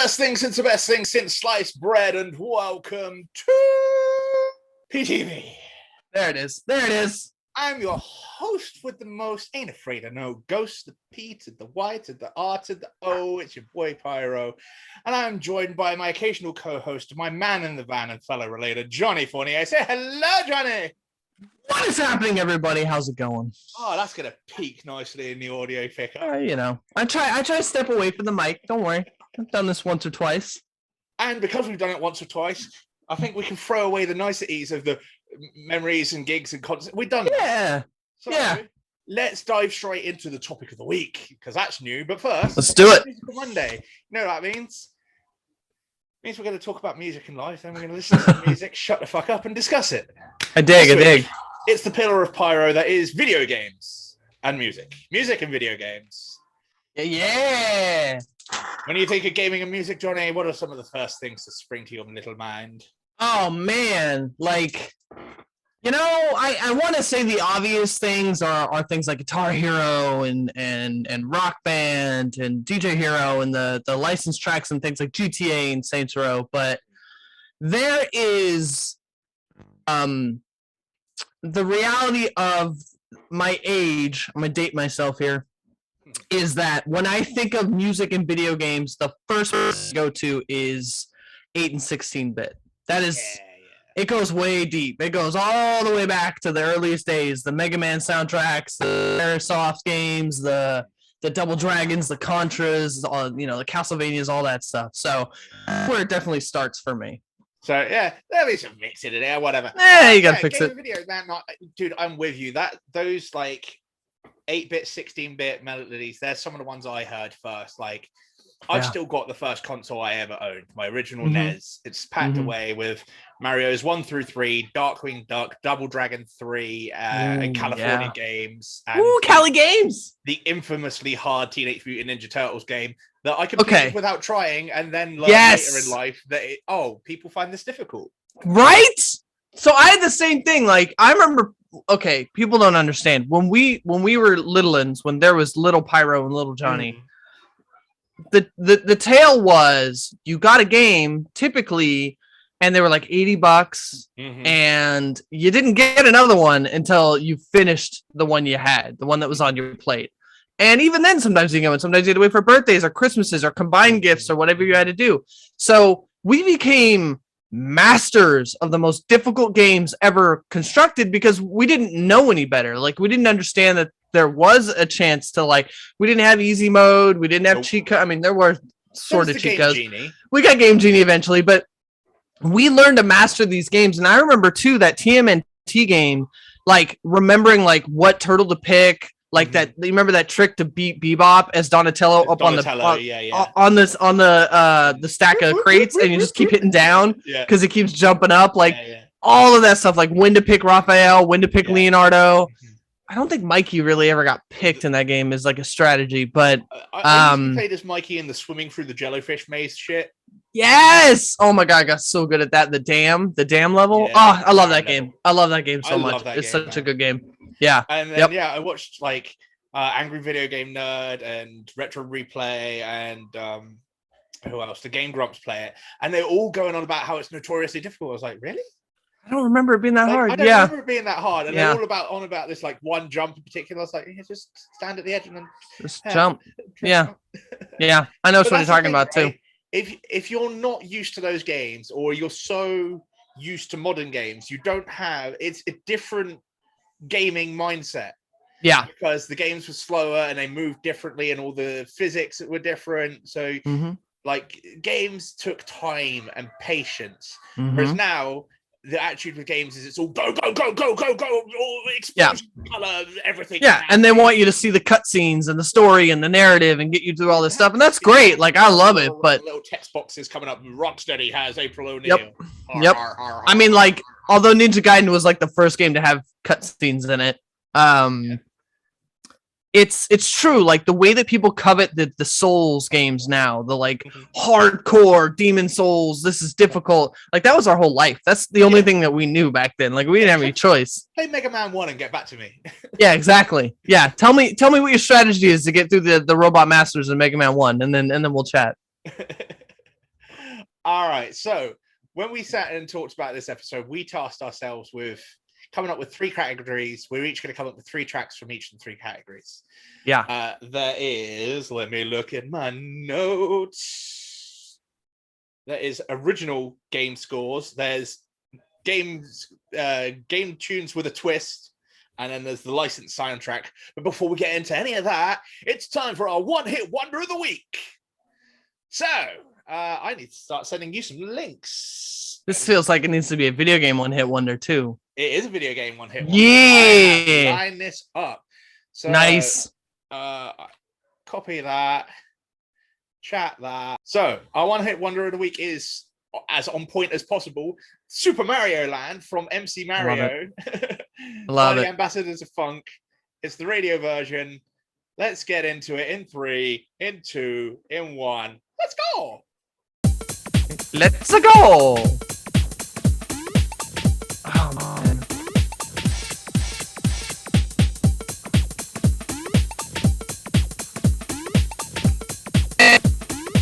best thing since the best thing since sliced bread, and welcome to PTV. There it is. There it is. I'm your host with the most, ain't afraid of no ghost, the P to the Y to the R to the O. It's your boy Pyro, and I'm joined by my occasional co-host, my man in the van and fellow relator, Johhny Fournier. Say hello, Johhny. What is happening, everybody? How's it going? Oh, that's gonna peak nicely in the audio picker. You know, I try to step away from the mic. Don't worry, I've done this once or twice. And because we've done it once or twice, I think we can throw away the niceties of the memories and gigs and concerts. We've done that. So, let's dive straight into the topic of the week, because that's new. But first, let's do it. Musical Monday. You know what that means? It means we're going to talk about music in life, then we're going to listen to some music, shut the fuck up, and discuss it. I dig. It's the pillar of Pyro that is video games and music. Music and video games. Yeah. When you think of gaming and music, Johhny, what are some of the first things that spring to your little mind? Oh, man. Like, you know, I want to say the obvious things are things like Guitar Hero and Rock Band and DJ Hero and the licensed tracks and things like GTA and Saints Row. But there is the reality of my age, I'm going to date myself here, is that when I think of music and video games, the first place I go to is 8 and 16-bit. That is, It goes way deep. It goes all the way back to the earliest days, the Mega Man soundtracks, the Airsoft games, the Double Dragons, the Contras, all, you know, the Castlevanias, all that stuff. So where it definitely starts for me. So yeah, there'll be some mix in there, whatever. Yeah, you gotta fix it. Video, man, dude, I'm with you. Those like 8-bit, 16-bit melodies, they're some of the ones I heard first. Like, I've still got the first console I ever owned, my original NES. It's packed away with Mario's 1 through 3, Darkwing Duck, Double Dragon 3, and California games. And Cali games! The infamously hard Teenage Mutant Ninja Turtles game that I completed without trying, and then learned later in life that, people find this difficult. Right? So I had the same thing. Like, I remember, people don't understand. When we were little-uns, when there was little Pyro and little Johhny, the tale was you got a game typically and they were like $80 and you didn't get another one until you finished the one you had, the one that was on your plate. And even then, sometimes you had to wait for birthdays or Christmases or combined gifts or whatever you had to do. So we became masters of the most difficult games ever constructed because we didn't know any better. Like, we didn't understand that there was a chance to, like, we didn't have easy mode, we didn't have cheat code. I mean, there were sort of cheat codes. We got Game Genie eventually, but we learned to master these games. And I remember too that TMNT game, like remembering like what turtle to pick, like that. You remember that trick to beat Bebop as Donatello up on the stack of crates, and you just keep hitting down because it keeps jumping up. Like all of that stuff, like when to pick Raphael, when to pick Leonardo. I don't think Mikey really ever got picked in that game as like a strategy, but I used to play this Mikey in the swimming through the jellyfish maze shit. Yes! Oh my god, I got so good at that. The dam level. Yeah, I love that game. I love that game so much. It's such a good game. Yeah. And then I watched like Angry Video Game Nerd and Retro Replay and who else? The Game Grumps play it, and they're all going on about how it's notoriously difficult. I was like, really? I don't remember it being that hard. I don't remember it being that hard. And they're all on about this like one jump in particular. I was like, just stand at the edge and then just jump. Yeah. Yeah. I know what you're talking about too. If you're not used to those games, or you're so used to modern games, you don't have, it's a different gaming mindset. Yeah. Because the games were slower and they moved differently and all the physics were different. So like games took time and patience. Whereas now, the attitude with games is it's all go, all explosion, color, everything. Yeah, and they want you to see the cutscenes and the story and the narrative and get you through all this stuff, and that's great. Like, I love it, but little text boxes coming up. Rocksteady has April O'Neil. Yep. I mean, like, although Ninja Gaiden was like the first game to have cutscenes in it, it's true. Like the way that people covet the Souls games now, the like hardcore Demon Souls, this is difficult. Like that was our whole life. That's the only thing that we knew back then. Like we didn't have any choice. Play Mega Man 1 and get back to me. Yeah, exactly. Yeah, tell me what your strategy is to get through the Robot Masters in Mega Man 1, and then we'll chat. All right. So when we sat and talked about this episode, we tasked ourselves with coming up with 3 categories. We're each going to come up with 3 tracks from each of the 3 categories. Yeah. There is, let me look at my notes. There is original game scores. There's game tunes with a twist. And then there's the licensed soundtrack. But before we get into any of that, it's time for our one-hit wonder of the week. So I need to start sending you some links. This feels like it needs to be a video game one-hit wonder too. It is a video game one-hit wonder. Yeah. Line this up. So, nice. Copy that. Chat that. So our one-hit wonder of the week is as on point as possible. Super Mario Land from MC Mario. Love it. The Ambassadors of Funk. It's the radio version. Let's get into it in 3, in 2, in 1. Let's go. Let's go. Oh, man.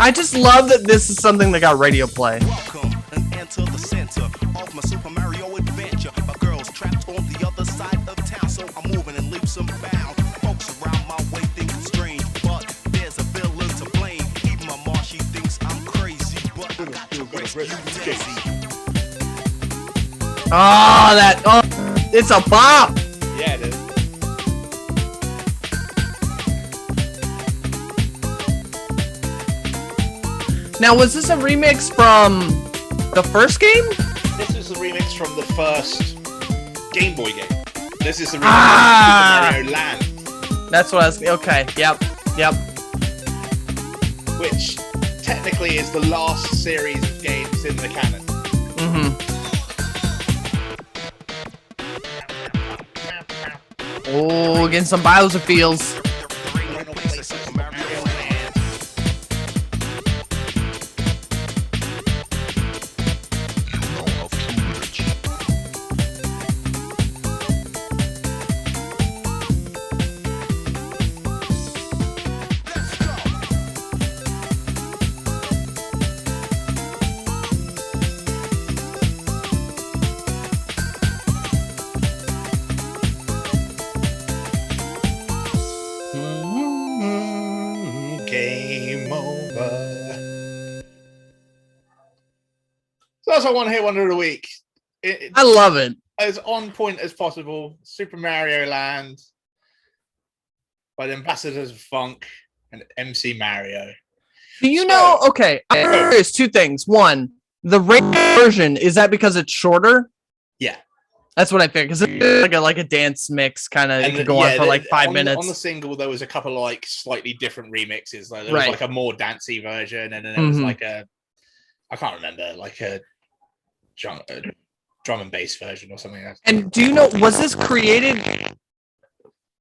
I just love that this is something that got radio play. Welcome and enter the center of my Super Mario adventure. My girl's trapped on the other side of town, so I'm moving in leaps and bounds. Folks around my way think it's strange, but there's a villain to blame. Even my mom, she thinks I'm crazy, but I got to rescue Daisy. It's a bop. Yeah, it is. Now, was this a remix from the first game? This is a remix from the first Game Boy game. This is the remix from Super Mario Land. That's what I was. Okay. Yep. Which technically is the last series of games in the canon. Oh, getting some biosophiles. Game over. So that's our one-hit wonder of the week. I love it. As on point as possible. Super Mario Land by the Ambassadors of Funk and MC Mario. Do you know? Okay, there's 2 things. One, the radio version, is that because it's shorter? Yeah. That's what I think. Because it's like a dance mix kind of. It could go on for like 5 minutes. On the single, there was a couple of like slightly different remixes. Like there was like a more dancey version, and then there was like I can't remember, like a drum and bass version or something. And do you know, was this created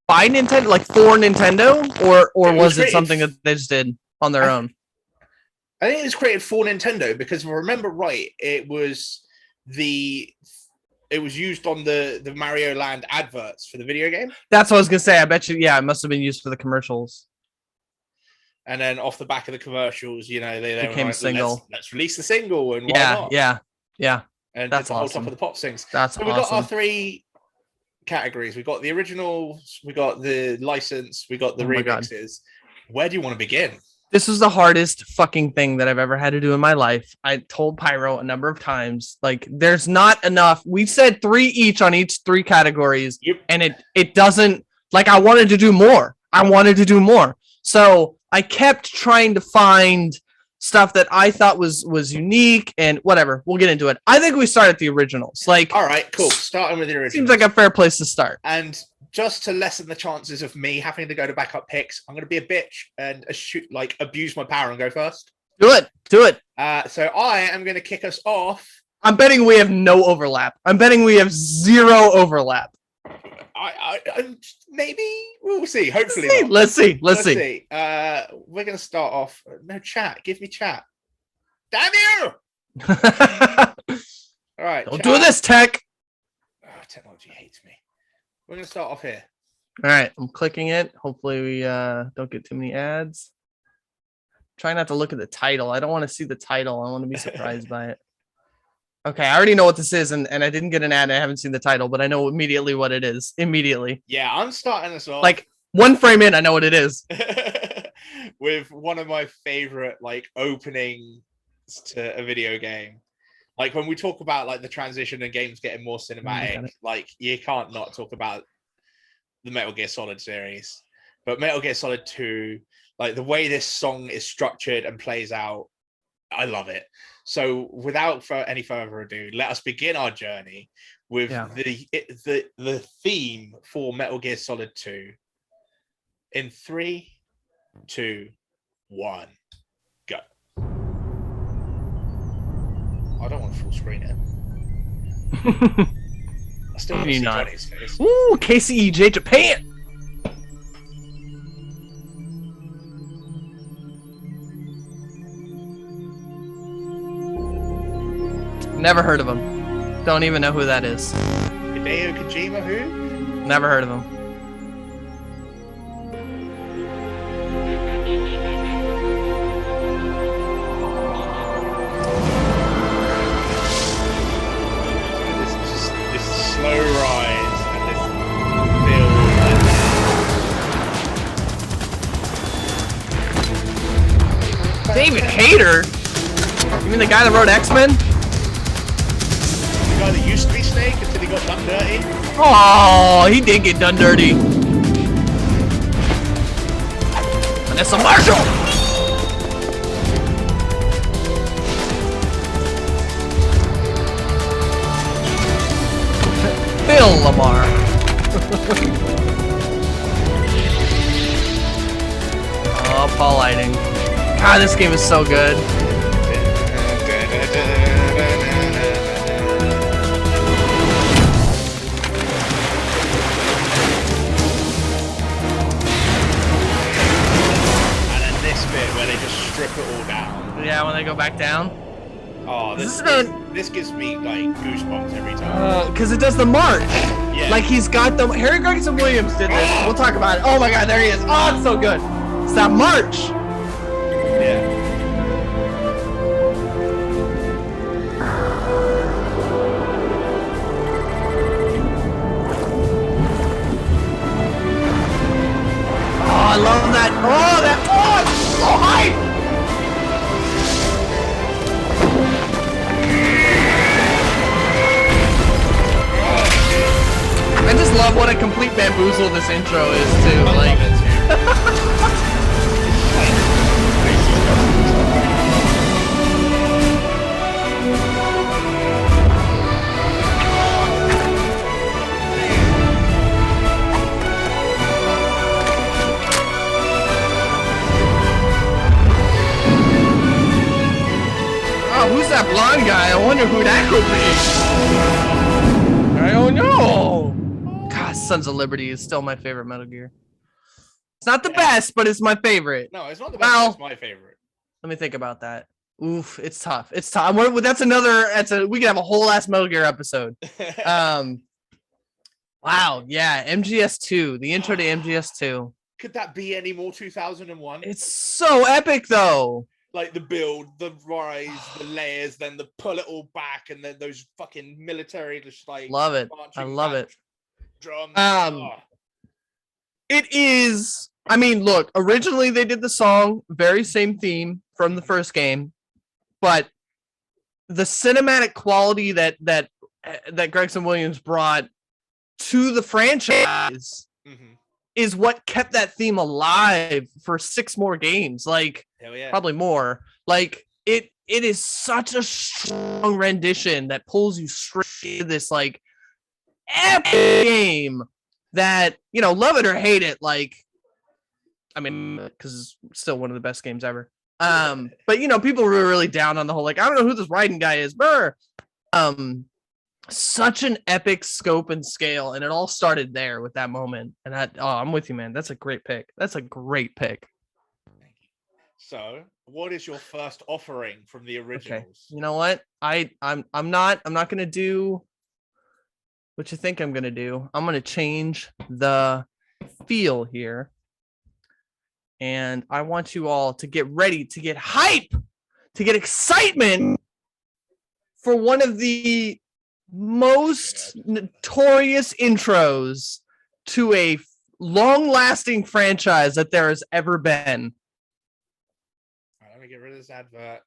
by Nintendo, like for Nintendo, or was it something that they just did on their own? I think it was created for Nintendo because if I remember right, it was used on the Mario Land adverts for the video game. That's what I was gonna say. I bet you, yeah, it must have been used for the commercials. And then off the back of the commercials, you know, they became a single. Let's release the single, and why not? Yeah. And that's the whole awesome. top of the pop things. That's so awesome. we got our 3 categories. We got the originals, we got the license, we got the remixes. Where do you want to begin? This was the hardest fucking thing that I've ever had to do in my life. I told Pyro a number of times, like, there's not enough. We said 3 each on each 3 categories, and it doesn't, like, I wanted to do more. So I kept trying to find stuff that I thought was unique and whatever. We'll get into it. I think we start at the originals. Like, all right, cool. Starting with the originals. Seems like a fair place to start. And just to lessen the chances of me having to go to backup picks, I'm going to be a bitch and abuse my power and go first. Do it. So I am going to kick us off. I'm betting we have no overlap. I'm betting we have 0 overlap. I maybe we'll see. Hopefully, let's see. We're going to start off. No chat. Give me chat. Damn you! All right. Don't do this, tech. Oh, technology hates me. We're going to start off here. All right. I'm clicking it. Hopefully we don't get too many ads. Try not to look at the title. I don't want to see the title. I want to be surprised by it. Okay, I already know what this is, and I didn't get an ad, and I haven't seen the title, but I know immediately what it is. Immediately. Yeah, I'm starting this off. Like, one frame in, I know what it is. With one of my favorite, like, openings to a video game. Like, when we talk about, like, the transition and games getting more cinematic, like, you can't not talk about the Metal Gear Solid series. But Metal Gear Solid 2, like, the way this song is structured and plays out, I love it. So without any further ado, let us begin our journey with the theme for Metal Gear Solid 2. In 3, 2, 1, go. I don't want to full screen it. I still want to see Johnny's face. Ooh, KCEJ Japan. Never heard of him. Don't even know who that is. Hideo Kojima, who? Never heard of him. This slow rise and this build. David Hayter? You mean the guy that wrote X-Men? The guy that used to be Snake until he got done dirty? Oh, he did get done dirty. Vanessa Marshall! Phil Lamar. Oh, Paul Lighting. God, this game is so good. And then this bit where they just strip it all down. Yeah, when they go back down. Oh, this gives me like goosebumps every time. Because it does the march. Yeah. Like he's got the Harry Gregson Williams did this. We'll talk about it. Oh my God, there he is. Oh, it's so good. It's that march. Yeah. Oh, I love that. Oh, that. Oh, it's so hype. I just love what a complete bamboozle this intro is too. Like, oh, who's that blonde guy? I wonder who that could be. I don't know. God, Sons of Liberty is still my favorite Metal Gear. It's not the best, but it's my favorite. No, it's not the best, but it's my favorite. Let me think about that. Oof, it's tough. It's tough. That's we can have a whole ass Metal Gear episode. Wow, yeah, MGS2, the intro to MGS2. Could that be any more 2001? It's so epic though. Like the build, the rise, the layers, then the pull it all back, and then those fucking military just like love it. I love it. Drums. It is. I mean, look. Originally, they did the song, very same theme from the first game, but the cinematic quality that Gregson Williams brought to the franchise is what kept that theme alive for 6 more games. Like, probably more. Like, it is such a strong rendition that pulls you straight into this like epic game that, you know, love it or hate it, like, I mean, because it's still one of the best games ever. But you know, people were really down on the whole, like, I don't know who this Raiden guy is. Brr. Such an epic scope and scale, and it all started there with that moment. And I'm with you, man. That's a great pick. That's a great pick. Thank you. So, what is your first offering from the originals? Okay. You know what? I'm not gonna do what you think I'm gonna do. I'm gonna change the feel here. and I want you all to get ready, to get hype, to get excitement for one of the most notorious intros to a long-lasting franchise that there has ever been. All right, let me get rid of this advert.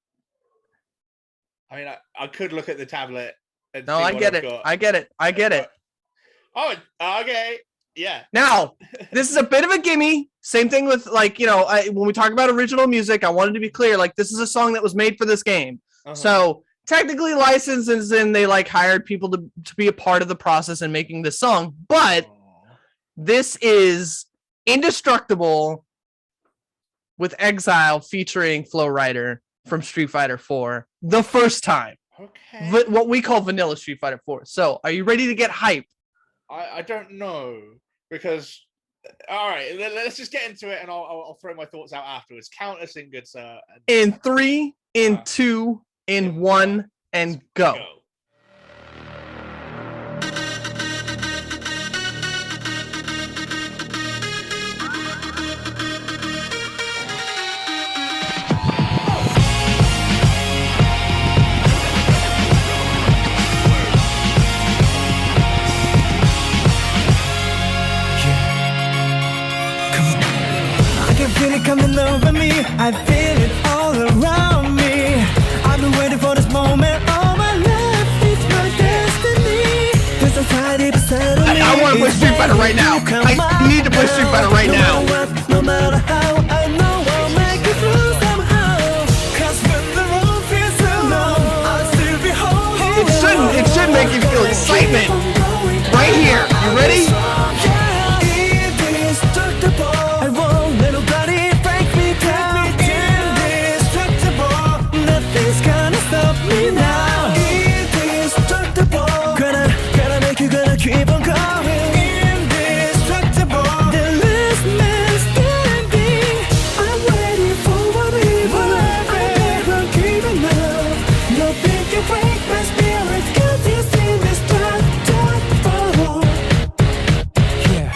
I mean, I could look at the tablet. And No, I get it. I get it. Oh, okay. Yeah. Now, this is a bit of a gimme. Same thing with, like, you know, when we talk about original music, I wanted to be clear, like, this is a song that was made for this game. So technically licensed, as in they like hired people to be a part of the process in making this song. But this is Indestructible with Exile featuring Flow Rider from Street Fighter 4 the first time. Okay. What we call vanilla Street Fighter 4. So, are you ready to get hype? I don't know, because all right, let's just get into it, and I'll throw my thoughts out afterwards. Count us in, good sir. In 3, in 2, in 1, and go. Feel it coming over me, I feel it all around me. I've been waiting for this moment all my life, it's my destiny. There's a fire deep inside of me. I want to play Street Fighter right now. I need to play Street Fighter right now. No matter how, I know I'll make it through somehow. Cause when the road feels so long, I'll still be holding. It should make you feel excitement. Right here. You ready? Keep on going, indestructible. The last man standing. I'm waiting for whatever. I'm never giving up. Nothing can break my spirit. 'Cause it's indestructible. Yeah.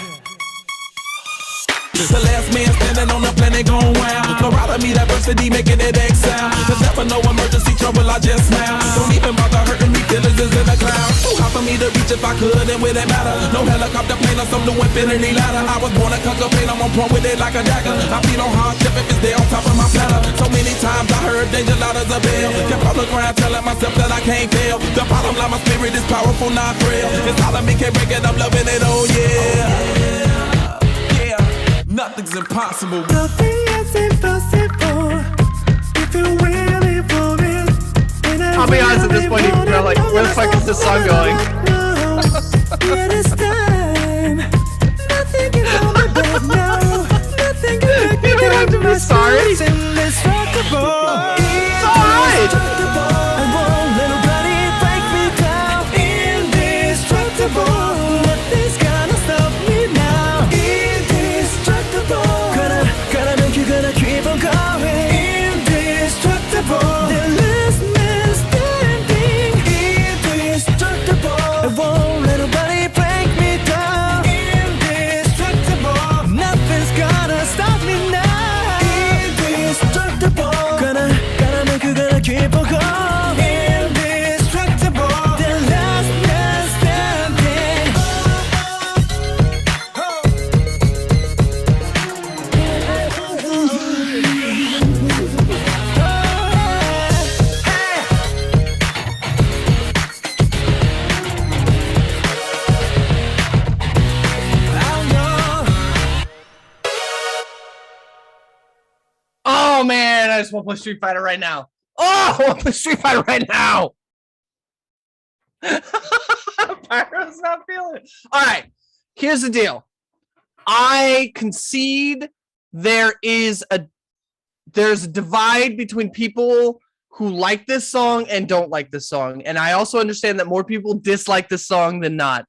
The last man standing on the planet going wild. The ride of me, diversity making it excel. There's never no emergency trouble, I just smile. Don't even bother hurting me, killers is in the clouds. Too hard for me to reach if I could, and with it matter. No helicopter plane or some new infinity ladder. I was born to conquer pain, I'm on point with it like a dagger. I feed on hardship if it's there on top of my platter. So many times I heard danger loud as a bell. Kept on the ground telling myself that I can't fail. The bottom line, my spirit is powerful, not frail. It's all of me, can't break it, I'm loving it, oh yeah. Yeah, nothing's impossible. Nothing is impossible if you're willing for it. I'll be honest, at this point, you're like, where the fuck is this song going? It is time. Nothing can hold me back now. Nothing can make me You don't have to be sorry. It's indestructible. It's alright. I won't let nobody break me down. Indestructible. Nothing's gonna stop me now. Indestructible. Gonna make you gonna keep on going. Indestructible. The last man standing. Indestructible. I won't let nobody break me down. Indestructible. Nothing's gonna stop me now. Indestructible. Gonna make you gonna keep on going. Indestructible. The last man standing. Oh man, I just want to play Street Fighter right now. Oh, I want to play Street Fighter right now. Pyro's not feeling it. All right, here's the deal. I concede there's a divide between people who like this song and don't like this song, and I also understand that more people dislike this song than not.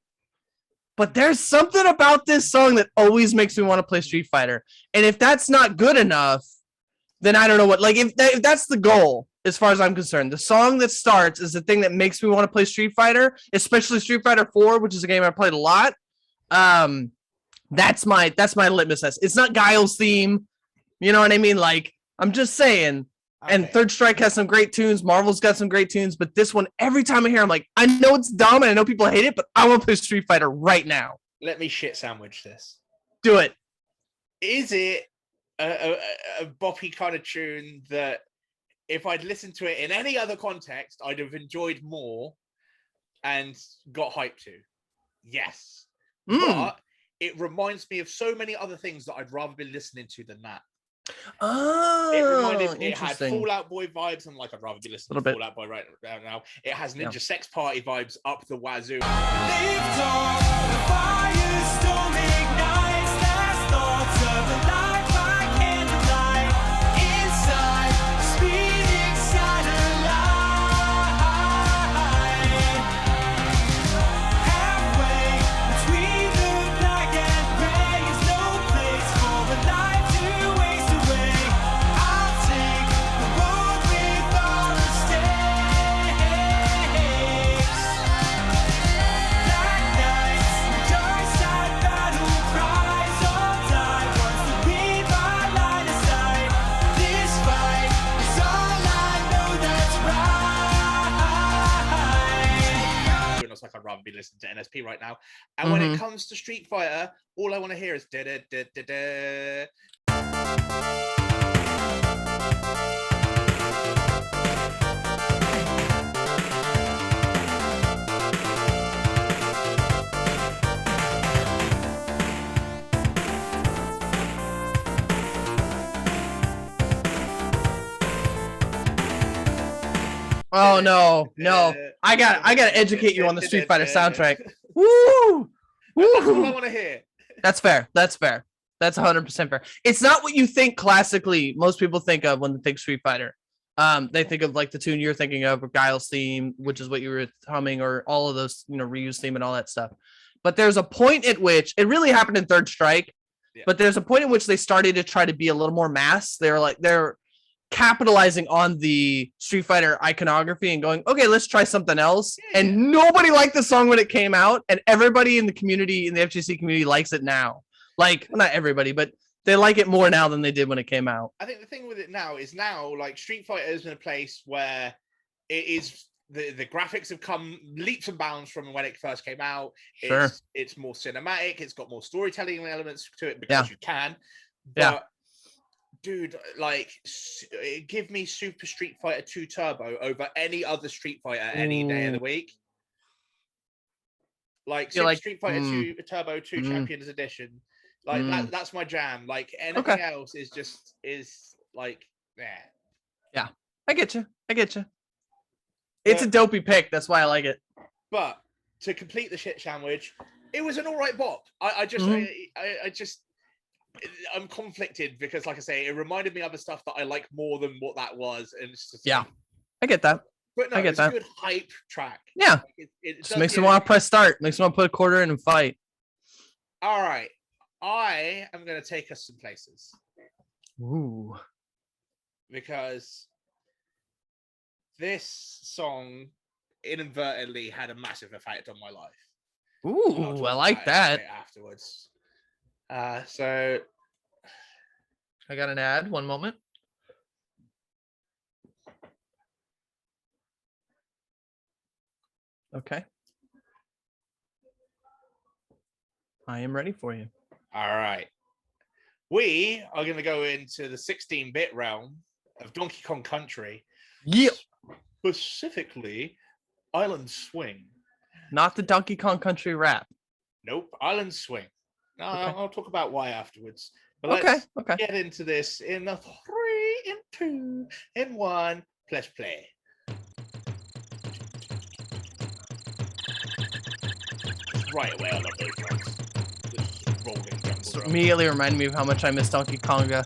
But there's something about this song that always makes me want to play Street Fighter, and if that's not good enough, then I don't know what. Like, if that's the goal, as far as I'm concerned, the song that starts is the thing that makes me want to play Street Fighter, especially Street Fighter 4, which is a game I played a lot. That's my litmus test. It's not Guile's theme. You know what I mean? Like, I'm just saying. And Third Strike has some great tunes. Marvel's got some great tunes, but this one, every time I hear, I'm like, I know it's dumb and I know people hate it, but I want to play Street Fighter right now. Let me shit sandwich this. Do it. Is it a boppy kind of tune that if I'd listened to it in any other context, I'd have enjoyed more and got hyped to? Yes. But it reminds me of so many other things that I'd rather be listening to than that. Oh, it had Fallout Boy vibes, and like I'd rather be listening to Fallout Boy right now. It has Ninja Sex Party vibes up the wazoo. Like I'd rather be listening to NSP right now. And when it comes to Street Fighter, all I want to hear is da da da da da. Oh no. I gotta educate you on the Street Fighter soundtrack. Woo! That's all I want to hear. That's fair. That's 100% fair. It's not what you think classically most people think of when they think Street Fighter. They think of like the tune you're thinking of, or Guile's theme, which is what you were humming, or all of those, Ryu's theme and all that stuff. But there's a point at which it really happened in Third Strike. Yeah. But there's a point at which they started to try to be a little more mass. They're capitalizing on the Street Fighter iconography and going, okay, let's try something else. Yeah. And nobody liked the song when it came out, and everybody in the community, in the FGC community, likes it now. Like, not everybody, but they like it more now than they did when it came out. I think the thing with it now is like Street Fighter is in a place where it is the graphics have come leaps and bounds from when it first came out. It's more cinematic. It's got more storytelling elements to it because you can. But dude, like, give me Super Street Fighter 2 Turbo over any other Street Fighter any day of the week. Like Super Street Fighter 2 Turbo 2 Champions Edition. Like that's my jam. Like anything else is like, yeah. I get you. It's a dopey pick. That's why I like it. But to complete the shit sandwich, it was an all right bop. I'm conflicted because, like I say, it reminded me of other stuff that I like more than what that was, and it's just I get that. But no, it's a good hype track. Yeah, it just makes me want to press start. Makes me want to put a quarter in and fight. All right, I am going to take us some places. Ooh, because this song inadvertently had a massive effect on my life. Ooh, I like that. Afterwards. So I got an ad. One moment. Okay. I am ready for you. All right. We are going to go into the 16-bit realm of Donkey Kong Country. Yep. Specifically, Island Swing. Not the Donkey Kong Country rap. Nope, Island Swing. No, okay. I'll talk about why afterwards. But let's get into this in a 3, in 2, in 1. Let's play. Right away, I love those drums. Just rolling jungle drums. Immediately reminded me of how much I miss Donkey Konga.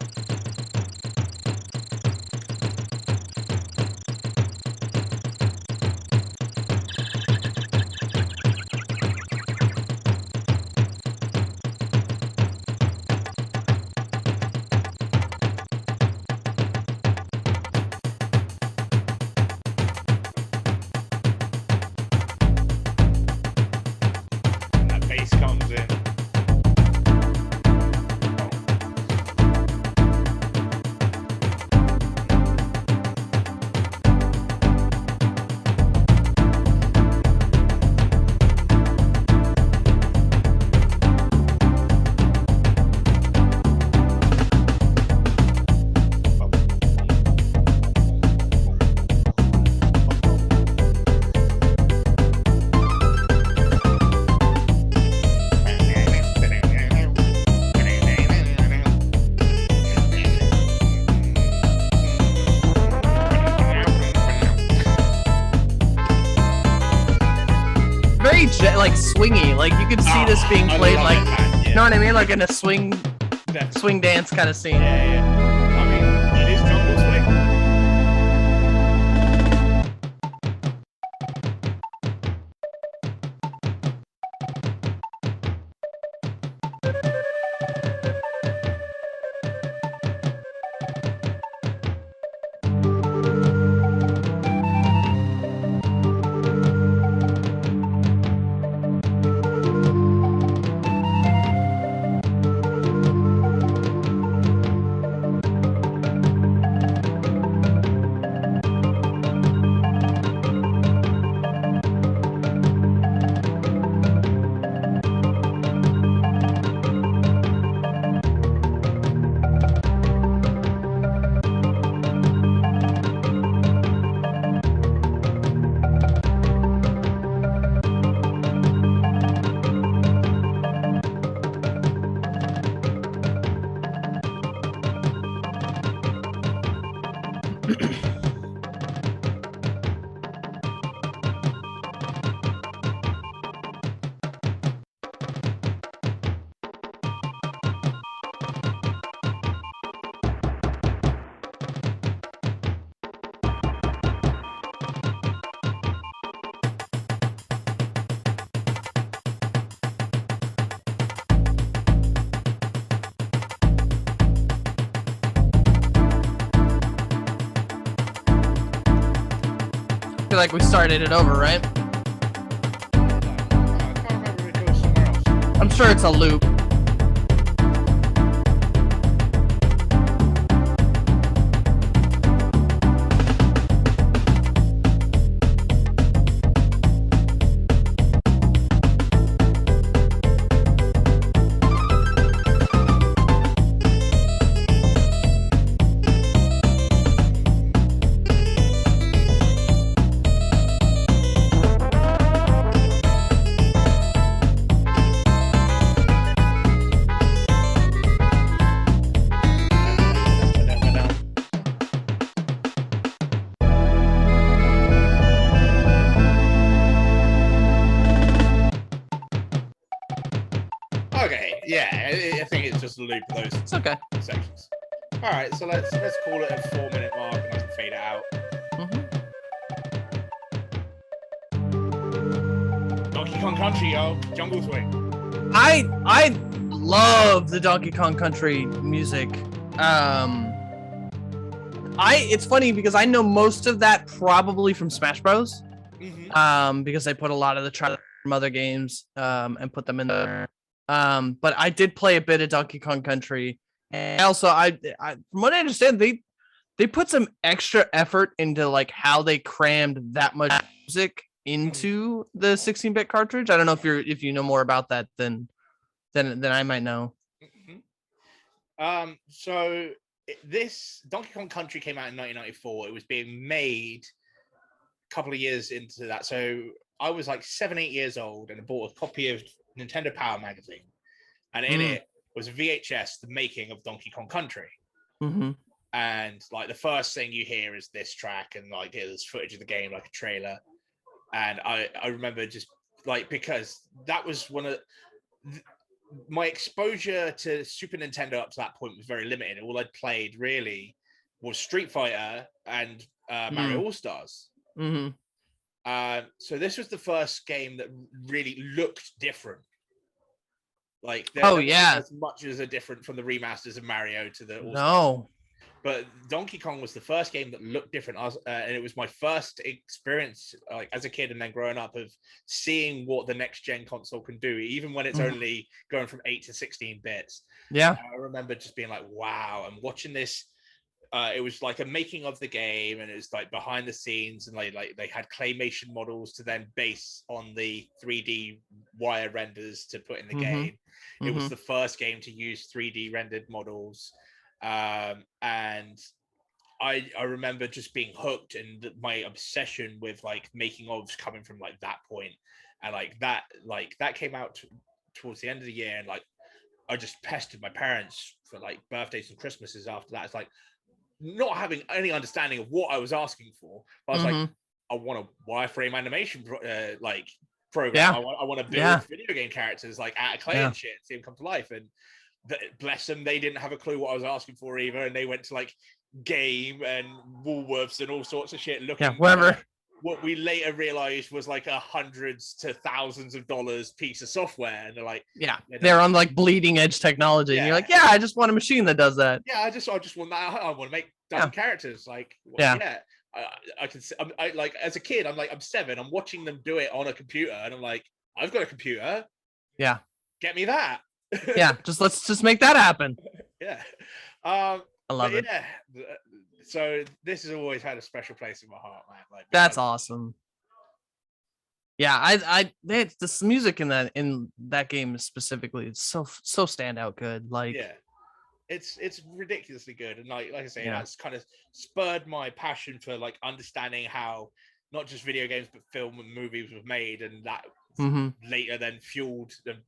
swingy. Like you could see this being played like, you know what I mean, like in a swing dance kind of scene. Yeah. I mean, it is jungle swing. I feel like we started it over, right? I can't remember if it goes somewhere else. I'm sure it's a loop. Okay, yeah, I think it's just a loop of those It's okay. sections. All right, so let's call it a 4-minute mark and I can fade it out. Donkey Kong Country, yo, jungle swing. I love the Donkey Kong Country music. It's funny because I know most of that probably from Smash Bros. Because they put a lot of the tracks from other games and put them in there. But I did play a bit of Donkey Kong Country, and also I from what I understand, they put some extra effort into like how they crammed that much music into the 16-bit cartridge. I don't know if you know more about that than I might know. So this Donkey Kong Country came out in 1994. It was being made a couple of years into that. So I was like 7-8 years old and I bought a copy of Nintendo Power magazine, and in it was a VHS, the making of Donkey Kong Country. And like the first thing you hear is this track, and like there's footage of the game, like a trailer. And I remember just like, because that was one of my exposure to Super Nintendo up to that point was very limited. All I'd played really was Street Fighter and Mario All Stars. So this was the first game that really looked different. Like, there wasn't as much as a different from the remasters of Mario to the All Stars. But Donkey Kong was the first game that looked different, and it was my first experience, like as a kid and then growing up, of seeing what the next gen console can do, even when it's only going from 8 to 16 bits. Yeah, I remember just being like, "Wow!" and watching this. It was like a making of the game, and it was like behind the scenes, and like they had claymation models to then base on the 3D wire renders to put in the game. It was the first game to use 3D rendered models. And I remember just being hooked, and my obsession with like making ofs coming from like that point, and that came out towards the end of the year, and like I just pestered my parents for like birthdays and Christmases after that. It's like not having any understanding of what I was asking for, but I was like, I want a wireframe animation program. Yeah. I want to build Yeah. video game characters like out of clay Yeah. and shit and see them come to life. And bless them, they didn't have a clue what I was asking for either, and they went to like Game and Woolworths and all sorts of shit looking. Yeah, wherever. What we later realized was like hundreds to thousands of dollars piece of software, and they're like, Yeah, you know, they're on like bleeding edge technology, and you're like, yeah, I just want a machine that does that. yeah, I just want that. I want to make dumb characters. Like, Yeah. I can. I like as a kid, I'm 7. I'm watching them do it on a computer, and I'm like, I've got a computer. Yeah. Get me that. Yeah, let's just make that happen. Yeah. I love it. Yeah. So this has always had a special place in my heart, man. Like, That's awesome. Yeah, this music in that game specifically is so standout good. Like, yeah, it's ridiculously good, and like I say, Yeah. that's kind of spurred my passion for like understanding how not just video games but film and movies were made, and that later then fueled and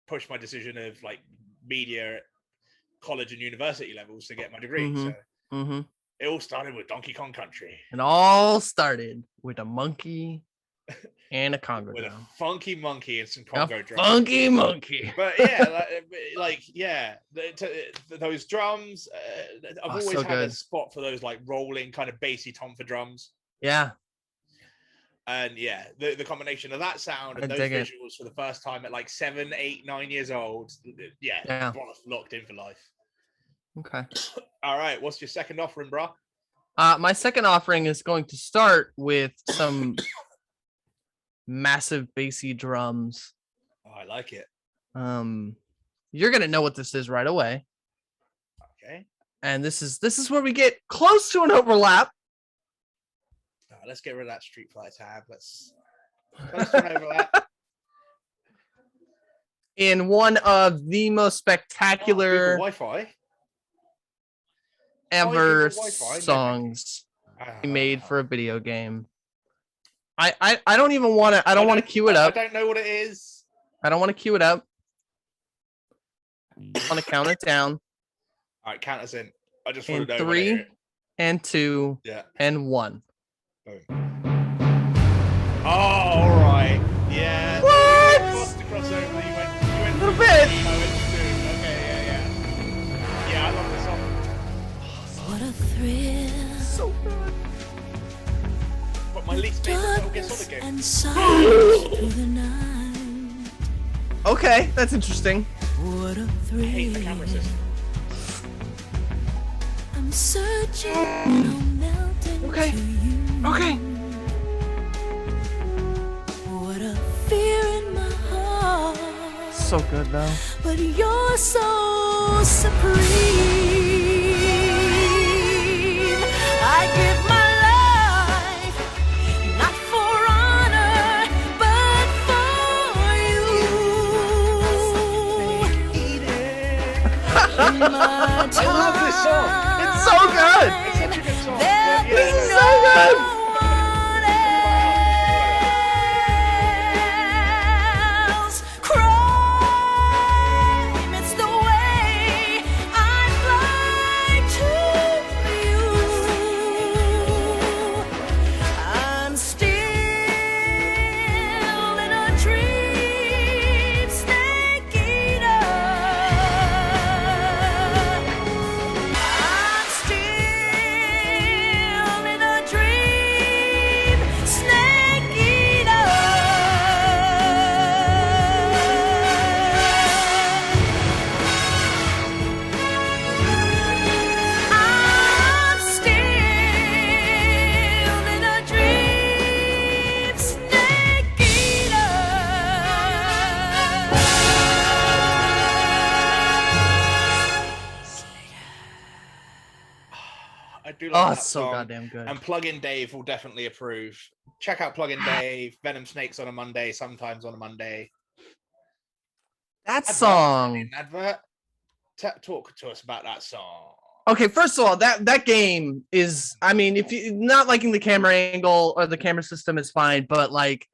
pushed my decision of like media at college and university levels to get my degree. So it all started with Donkey Kong Country. It all started with a monkey and a Congo with drum. a funky monkey and some Congo drums. Funky monkey. But yeah, those drums. I've always so had good. a spot for those like rolling kind of bassy tom for drums. Yeah. And yeah, the combination of that sound and those visuals for the first time at like 7, 8, 9 years old. Yeah. Locked in for life. Okay. All right, what's your second offering, bro? My second offering is going to start with some massive bassy drums. Oh, I like it. You're gonna know what this is right away. Okay. And this is where we get close to an overlap. Let's get rid of that Street Fighter tab. Let's close to an overlap. In one of the most spectacular Wi-Fi ever songs made for a video game. I don't even want to. I don't want to cue it up. I don't know what it is. I don't want to cue it up. I want to count it down. All right, count us in. I just want to know. 3 and 2 and 1. Boom. Oh, all right. Yeah. What? The crossover. You went A little bit. Okay, yeah. I love this song. What a thrill. So good. But my least favorite Metal Gear Solid game. And silence through the night. Okay, that's interesting. What a I thrill. hate the camera system. I'm searching, I'm melting Okay. to you. Okay. What a fear in my heart. So good though. But you're so supreme. I give my life, not for honor, but for you. In my time, I love this song. It's so good. It's such a good song. there'll But, be yeah. so good. no one else. Crime, it's the way I fly to you. I'm still in a dream, snake eater. I'm still in a dream, snake eater. I'm still in a dream, snake eater. I do Oh, love that it's so song. goddamn good. And Plug-in Dave will definitely approve. Check out Plug-in Dave. Venom Snakes on a Monday, sometimes on a Monday. That song. Advert. Talk to us about that song. Okay, first of all, that game is, I mean, if you're not liking the camera angle or the camera system is fine, but like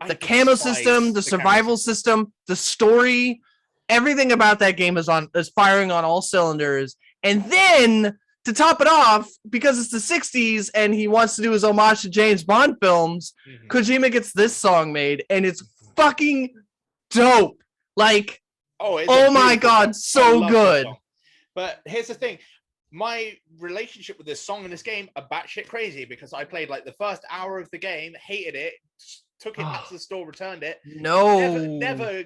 the camo system, the survival system, the story, everything about that game is firing on all cylinders. And then to top it off, because it's the 60s and he wants to do his homage to James Bond films, Kojima gets this song made, and it's fucking dope. Like, it's oh a my beautiful God, song. I so love this good. song. But here's the thing. My relationship with this song and this game are batshit crazy because I played like the first hour of the game, hated it, took it back to the store, returned it. Never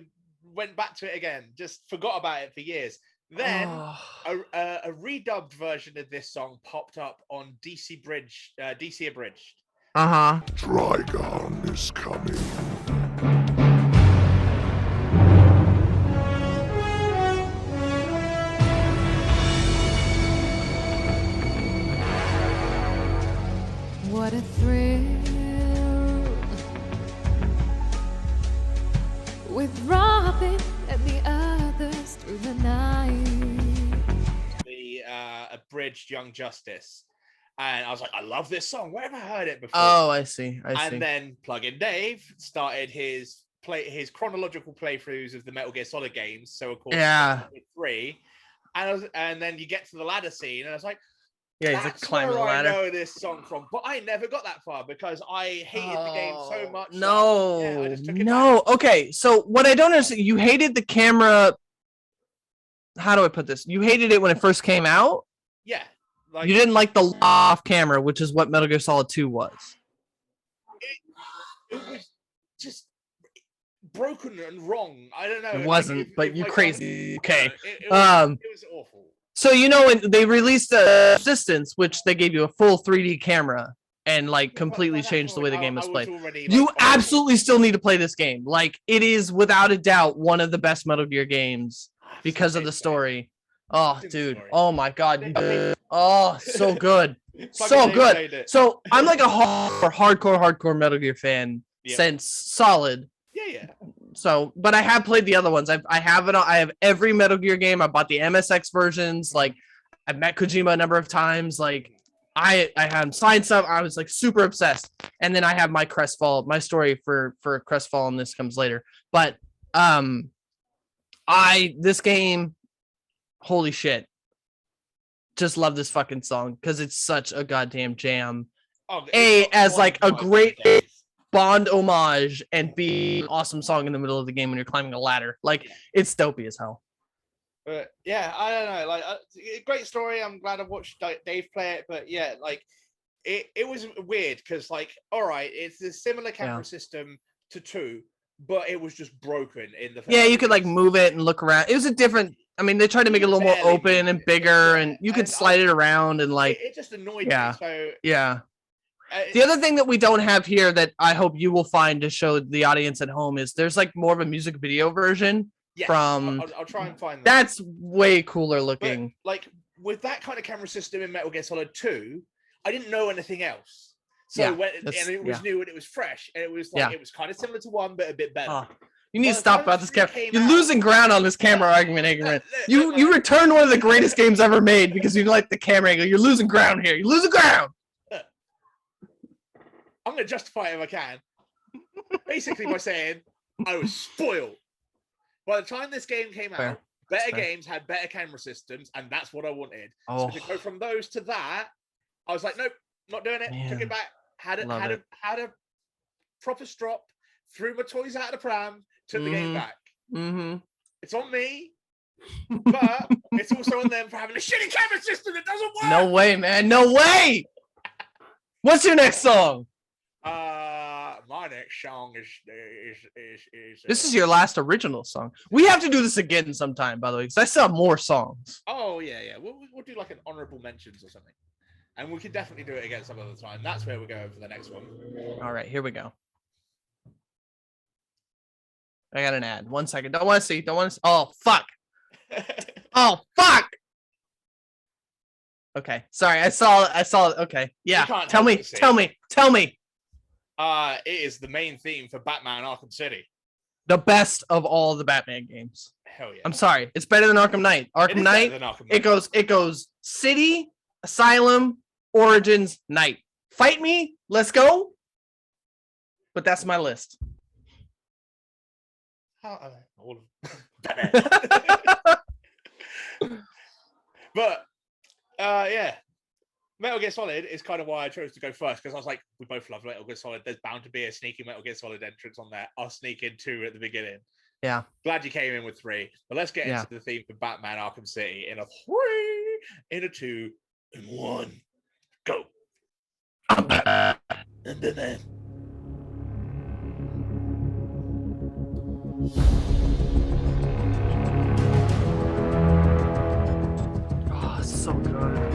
went back to it again. Just forgot about it for years. Then a redubbed version of this song popped up on DC Abridged. Trigon is coming. What a thrill with Robin and the others through the night. The abridged Young Justice. And I was like, I love this song. Where have I heard it before? Oh, I see. And then Plugin Dave started his chronological playthroughs of the Metal Gear Solid games. So of course, 3. And then you get to the ladder scene, and I was like, yeah, he's like climbing the ladder. I know this song from, but I never got that far because I hated the game so much. No, I just took it back. Okay, so what I don't understand, you hated the camera. How do I put this? You hated it when it first came out. Yeah, like, you didn't like the off camera, which is what Metal Gear Solid 2 was. It was just broken and wrong. I don't know. It wasn't, but you crazy. Okay. It was awful. So when they released Resistance, which they gave you a full 3D camera and like completely changed the way the game was played. You absolutely still need to play this game. Like, it is without a doubt one of the best Metal Gear games because of the story. Oh, dude. Oh my God. Oh, so good. So good. So I'm like a hardcore Metal Gear fan since Solid. Yeah. So, but I have played the other ones. I have every Metal Gear game. I bought the MSX versions. Like, I've met Kojima a number of times. Like, I had signed stuff. I was like super obsessed. And then I have my Crestfall. My story for Crestfall, and this comes later. But this game, holy shit, just love this fucking song because it's such a goddamn jam. As like a great Bond homage, and B, an awesome song in the middle of the game when you're climbing a ladder. Like, it's dopey as hell. But yeah, I don't know. Like, great story. I'm glad I've watched Dave play it. But yeah, like, it was weird because, like, all right, it's a similar camera system to 2, but it was just broken in the. Yeah, you could like move it and look around. It was a different. I mean, they tried to make it a little more open and bigger, and you could slide it around and like. It just annoyed me. So yeah. The other thing that we don't have here that I hope you will find to show the audience at home is there's like more of a music video version from. I'll try and find that. That's way cooler looking. But, like, with that kind of camera system in Metal Gear Solid 2, I didn't know anything else. So it was new and it was fresh, and it was like it was kind of similar to 1 but a bit better. You need to stop about this camera. You're losing ground on this camera argument, ignorant. You returned one of the greatest games ever made because you like the camera angle. You're losing ground here. You're losing ground. I'm going to justify it if I can. Basically by saying I was spoiled. By the time this game came out, better games had better camera systems, and that's what I wanted. So to go from those to that, I was like, nope, not doing it. Took it back. Had a proper strop, threw my toys out of the pram, took the game back. Mm-hmm. It's on me, but it's also on them for having a shitty camera system that doesn't work. No way, man. No way. What's your next song? My next song is this is your last original song. We have to do this again sometime, by the way, because I still have more songs. Oh yeah. We'll do like an honorable mentions or something, and we can definitely do it again some other time. That's where we're going for the next one. All right, here we go. I got an ad. 1 second. Don't want to see. Oh fuck. Oh fuck. Okay, sorry. I saw. Okay, yeah. Tell me. It is the main theme for Batman Arkham City. The best of all the Batman games. Hell yeah. I'm sorry. It's better than Arkham Knight. Arkham Knight. It goes City, Asylum, Origins, Night. Fight me. Let's go. But that's my list. All of Batman. But yeah. Metal Gear Solid is kind of why I chose to go first, because I was like, we both love Metal Gear Solid. There's bound to be a sneaky Metal Gear Solid entrance on there. I'll sneak in 2 at the beginning. Yeah. Glad you came in with 3. But let's get into the theme for Batman Arkham City in a 3, in a 2, in 1. Go. I'm Batman. And then. Oh, so good.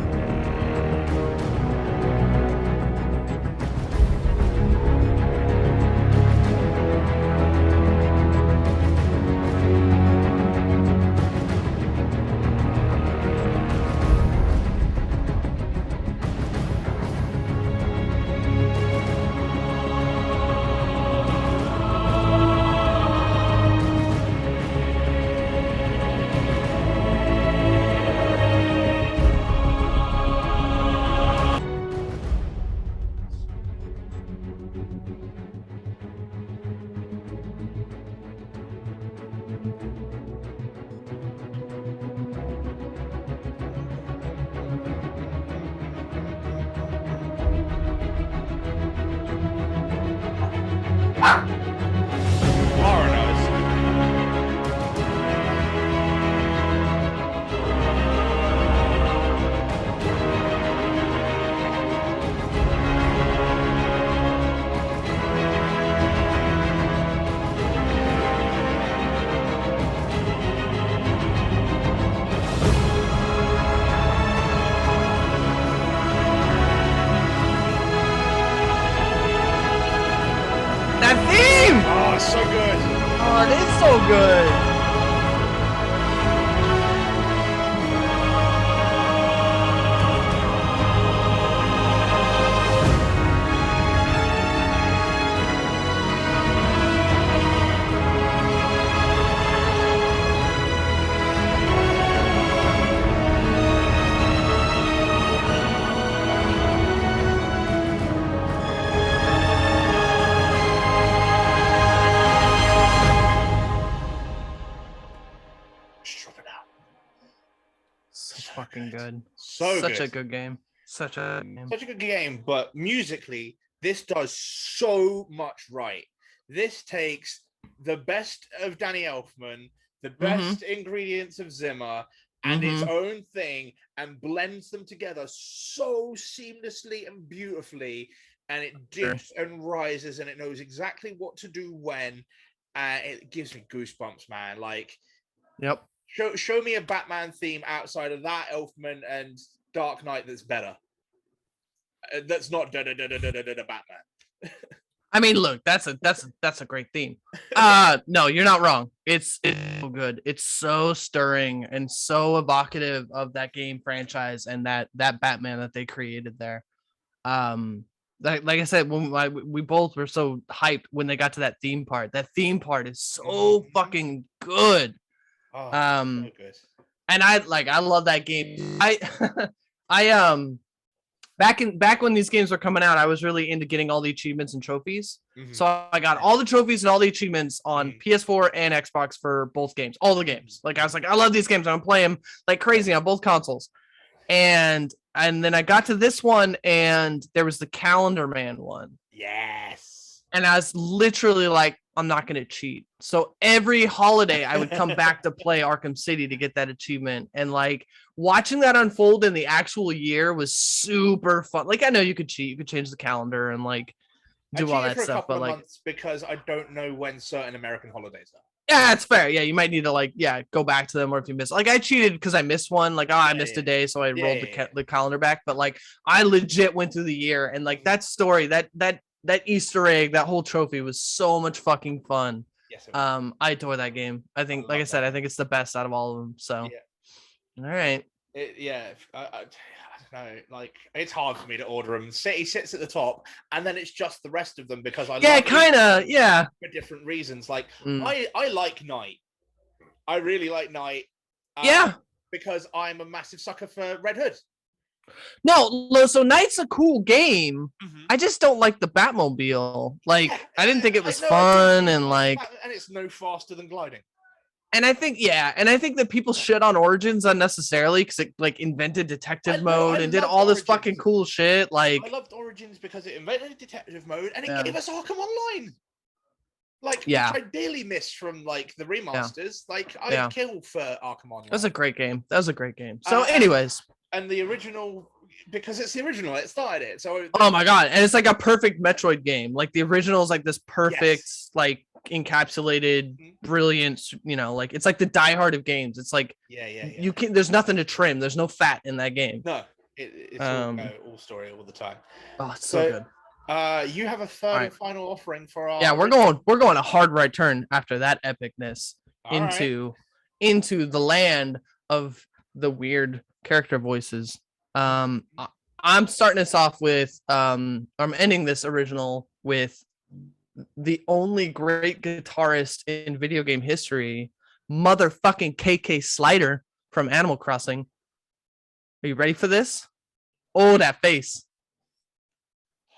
So good. Oh, it is so good. Fucking good. Such a good game. Such a good game, but musically, this does so much right. This takes the best of Danny Elfman, the best ingredients of Zimmer, and its own thing, and blends them together so seamlessly and beautifully, and it dips and rises, and it knows exactly what to do when. It gives me goosebumps, man. Like, yep. Show me a Batman theme outside of that Elfman and Dark Knight that's better. That's not Batman. I mean, look, that's a great theme. No, you're not wrong. It's so good. It's so stirring and so evocative of that game franchise and that Batman that they created there. Like I said, when we both were so hyped when they got to that theme part. That theme part is so fucking good. Oh, so good. And I love that game. Back when these games were coming out, I was really into getting all the achievements and trophies. So I got all the trophies and all the achievements on PS4 and Xbox for both games, all the games. Like I was like, I love these games. I'm gonna play them like crazy on both consoles. And then I got to this one, and there was the Calendar Man one. Yes. And I was literally like, I'm not going to cheat. So every holiday I would come back to play Arkham City to get that achievement. And like watching that unfold in the actual year was super fun. Like, I know you could cheat, you could change the calendar and like do all that stuff, but like months because I don't know when certain American holidays are. Yeah, it's fair. Yeah, you might need to like, go back to them, or if you miss, like I cheated because I missed one, like I missed a day, so I rolled the calendar back. But like I legit went through the year, and like that story, that Easter egg, that whole trophy was so much fucking fun. Yes, I adore that game. I think, like I said, I think it's the best out of all of them. So, all right. I don't know. Like, it's hard for me to order them. City sits at the top, and then it's just the rest of them because I for different reasons. Like, I like Night. I really like Night. Because I'm a massive sucker for Red Hood. No, so Night's a cool game. I just don't like the Batmobile. Like, I didn't think it was fun, and like, and it's no faster than gliding. And I think that people shit on Origins unnecessarily because it like invented detective mode and did all this fucking cool shit. Like I loved Origins because it invented detective mode and it Yeah. gave us Arkham Online. Like, Yeah. which I dearly missed from like the remasters. Like, I'd Yeah. kill for Arkham Online. that was a great game. So, anyways, and the original, because it's the original, it started it. So oh my god, and it's like a perfect Metroid game. Like the original is like this perfect, like encapsulated, brilliant. You know, like it's like the Die Hard of games. It's like you can. There's nothing to trim. There's no fat in that game. No, it's all story all the time. Oh, it's so good. You have a third and final offering for our. Yeah, we're going a hard right turn after that epicness into the land of the weird character voices. I'm starting us off with I'm ending this original with the only great guitarist in video game history, motherfucking KK Slider from Animal Crossing. Are you ready for this? Oh, that face.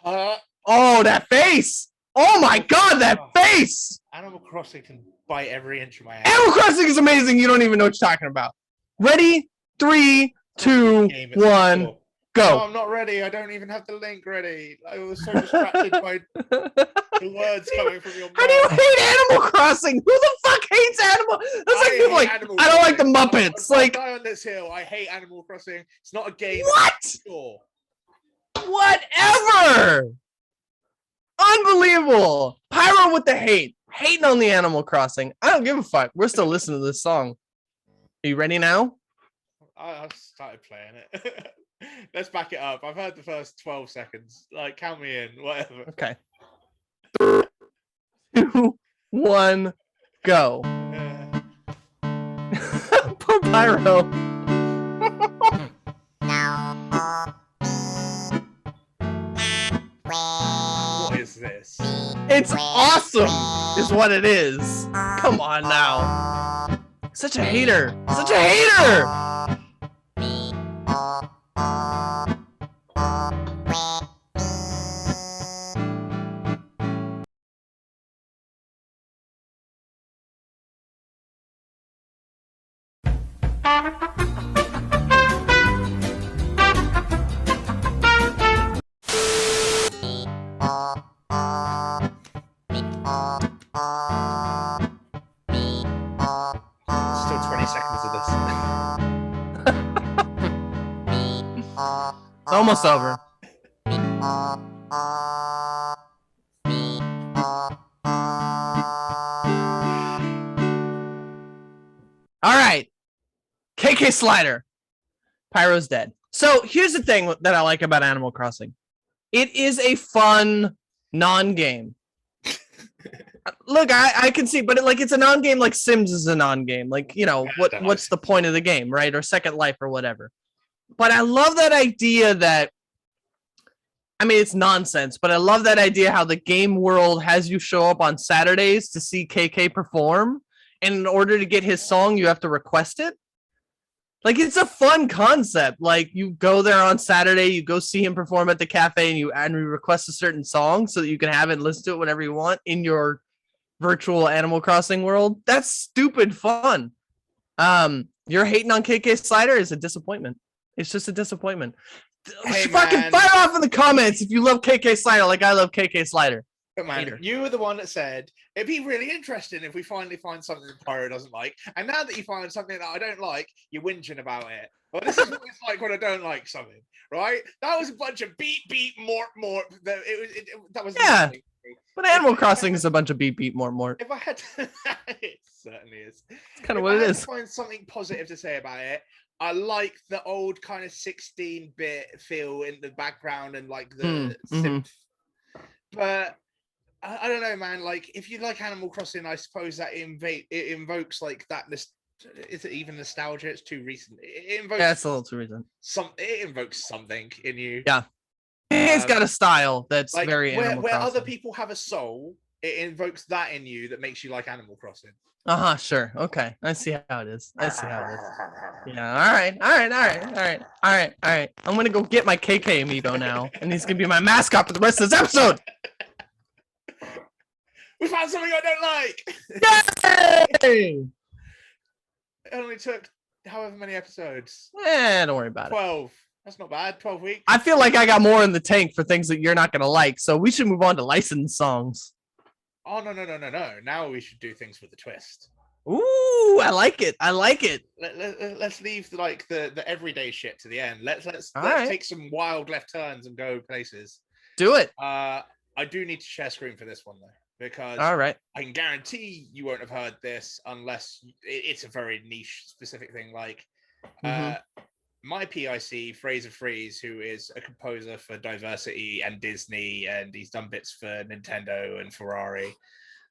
Oh, that face! Oh my god, that face! Animal Crossing can bite every inch of my ass. Animal Crossing is amazing. You don't even know what you're talking about. Ready? 3, 2, 1, go. No, I'm not ready. I don't even have the link ready. I was so distracted by the words coming from your mouth. How do you hate Animal Crossing? Who the fuck hates Animal? That's like people like, I don't like the Muppets. Like, die on this hill. I hate Animal Crossing. It's not a game. What? Sure. Whatever. Unbelievable. Pyro with the hate. Hating on the Animal Crossing. I don't give a fuck. We're still listening to this song. Are you ready now? I've started playing it. Let's back it up. I've heard the first 12 seconds. Like, count me in. Whatever. Okay. 3, 2, 1, go. Poor Pyro. What is this? It's awesome, is what it is. Come on now. Such a hater. Such a hater. Still 20 seconds of this. It's almost over. All right. KK Slider. Pyro's dead. So here's the thing that I like about Animal Crossing. It is a fun non-game. Look, I can see, but it's a non-game like Sims is a non-game. Like, you know, what's the point of the game, right? Or Second Life or whatever. But I love that idea that, I mean, it's nonsense, but I love that idea how the game world has you show up on Saturdays to see KK perform. And in order to get his song, you have to request it. Like, it's a fun concept. Like, you go there on Saturday, you go see him perform at the cafe, and you request a certain song so that you can have it and listen to it whenever you want in your virtual Animal Crossing world. That's stupid fun. You're hating on KK Slider is a disappointment. It's just a disappointment. Hey, fucking fire off in the comments if you love KK Slider like I love KK Slider. But man, you were the one that said it'd be really interesting if we finally find something that Pyro doesn't like. And now that you find something that I don't like, you're whinging about it. Well, this is what it's like when I don't like something, right? That was a bunch of beep, more. That was yeah. But Animal Crossing is a bunch of beep, more. If I had to, it certainly is. It's kind of what it is. If I had to find something positive to say about it, I like the old kind of 16-bit feel in the background and like the synth. But I don't know, man. Like, if you like Animal Crossing, I suppose that it invokes like that. Is it even nostalgia? It's too recent. It invokes. Yeah, it's a little too recent. It invokes something in you. Yeah, it's got a style that's like, very Animal where Crossing. other people have a soul. It invokes that in you that makes you like Animal Crossing. Sure. Okay, I see how it is. Yeah. All right. I'm gonna go get my KK amiibo now, and he's gonna be my mascot for the rest of this episode. We found something I don't like. Yay! only took however many episodes. Don't worry about it. 12. That's not bad. 12 weeks. I feel like I got more in the tank for things that you're not gonna like, so we should move on to licensed songs. Oh no. Now we should do things with a twist. Ooh, I like it. Let's leave like the everyday shit to the end. Let's right. take some wild left turns and go places. Do it. I do need to share screen for this one though, because All right. I can guarantee you won't have heard this unless it's a very niche specific thing. Like my PIC, Fraser Freeze, who is a composer for Diversity and Disney, and he's done bits for Nintendo and Ferrari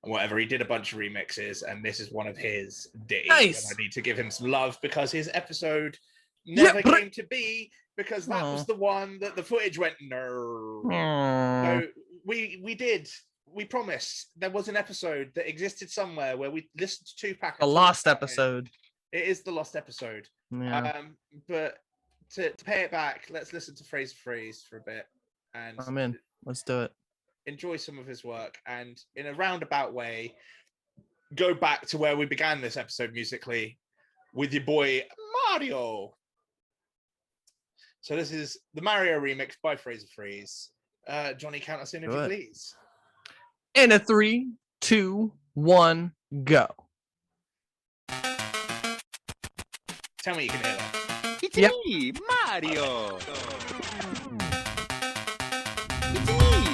and whatever. He did a bunch of remixes, and this is one of his ditties. Nice. And I need to give him some love because his episode never came to be, because that was the one that the footage went no. So we promised there was an episode that existed somewhere where we listened to Tupac. A lost episode. It is the lost episode. Yeah. But to pay it back, let's listen to Fraser Freeze for a bit, and I'm in. Let's do it. Enjoy some of his work, and in a roundabout way, go back to where we began this episode musically with your boy Mario. So this is the Mario remix by Fraser Freeze. Johhny, count us in if you please. In a 3, 2, 1, go. Tell me you can hear that. It's me, Mario. It's me.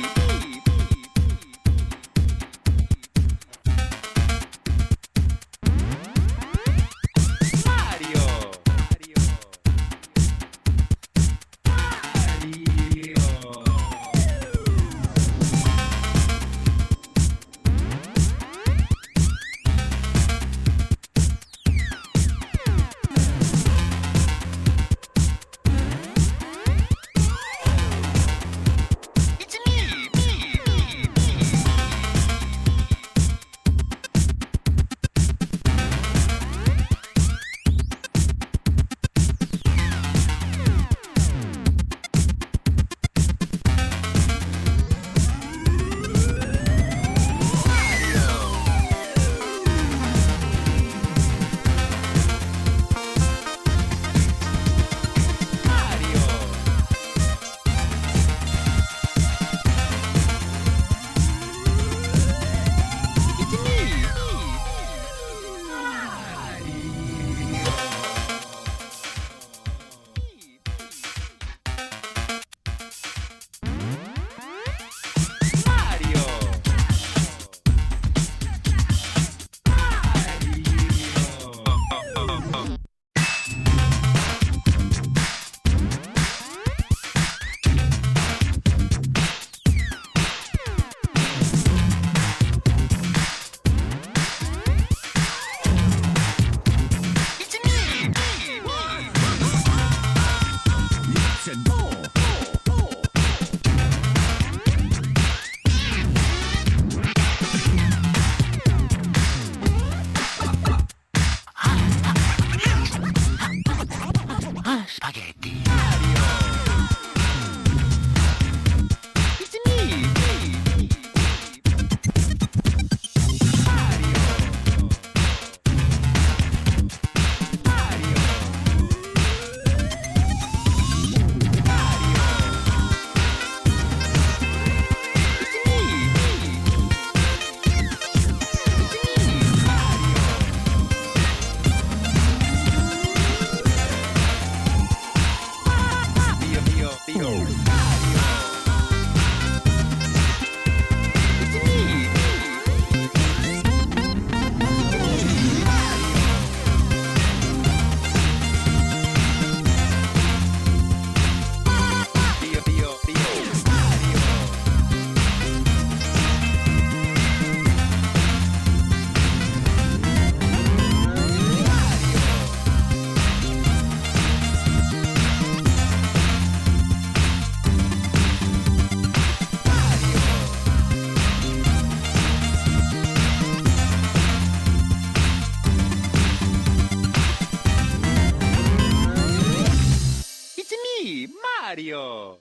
Mario.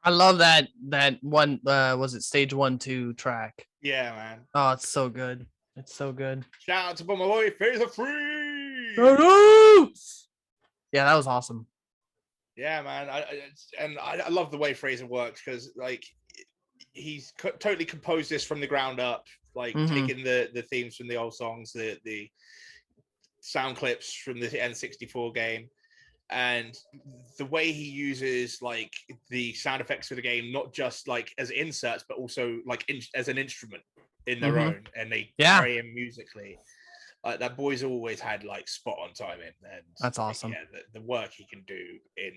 I love that one. Was it stage 1, 2 track? Yeah, man. Oh, it's so good. It's so good. Shout out to my boy Fraser Free. Yeah, that was awesome. Yeah, man. I love the way Fraser works because like he's totally composed this from the ground up, like taking the themes from the old songs, the sound clips from the N64 game, and the way he uses like the sound effects for the game, not just like as inserts, but also like as an instrument in their own, and they carry him musically. That boy's always had like spot on timing, and that's awesome. Yeah, the work he can do in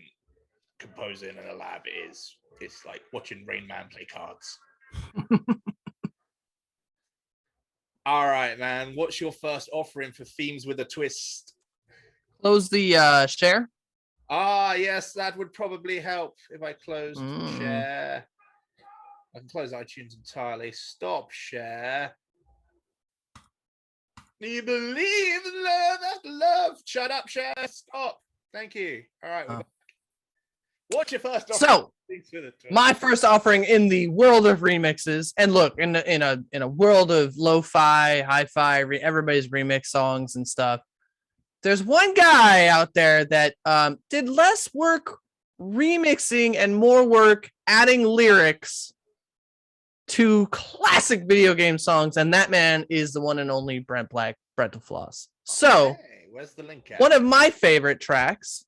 composing in a lab it's like watching Rain Man play cards. All right, man. What's your first offering for themes with a twist? Close the share. Yes, that would probably help if I closed share. I can close iTunes entirely. Stop share. Do you believe in love after love? Shut up, share. Stop. Thank you. All right. We're back. What's your first offering? So, my first offering in the world of remixes, and look, in a world of lo-fi, hi-fi, everybody's remix songs and stuff. There's one guy out there that did less work remixing and more work adding lyrics to classic video game songs, and that man is the one and only Brent Black, Brent of Floss. So, where's the link at? One of my favorite tracks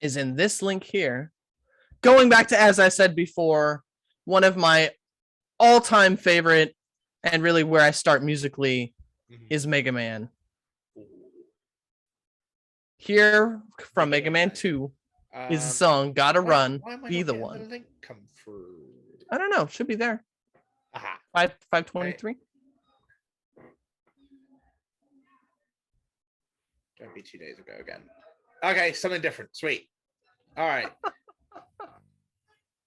is in this link here. Going back to, as I said before, one of my all-time favorite, and really where I start musically, is Mega Man. Here from Mega Man 2 is the song "Gotta Run, Be the One." The link come through? I don't know. Should be there. 523. Don't be 2 days ago again. Okay, something different. Sweet. All right.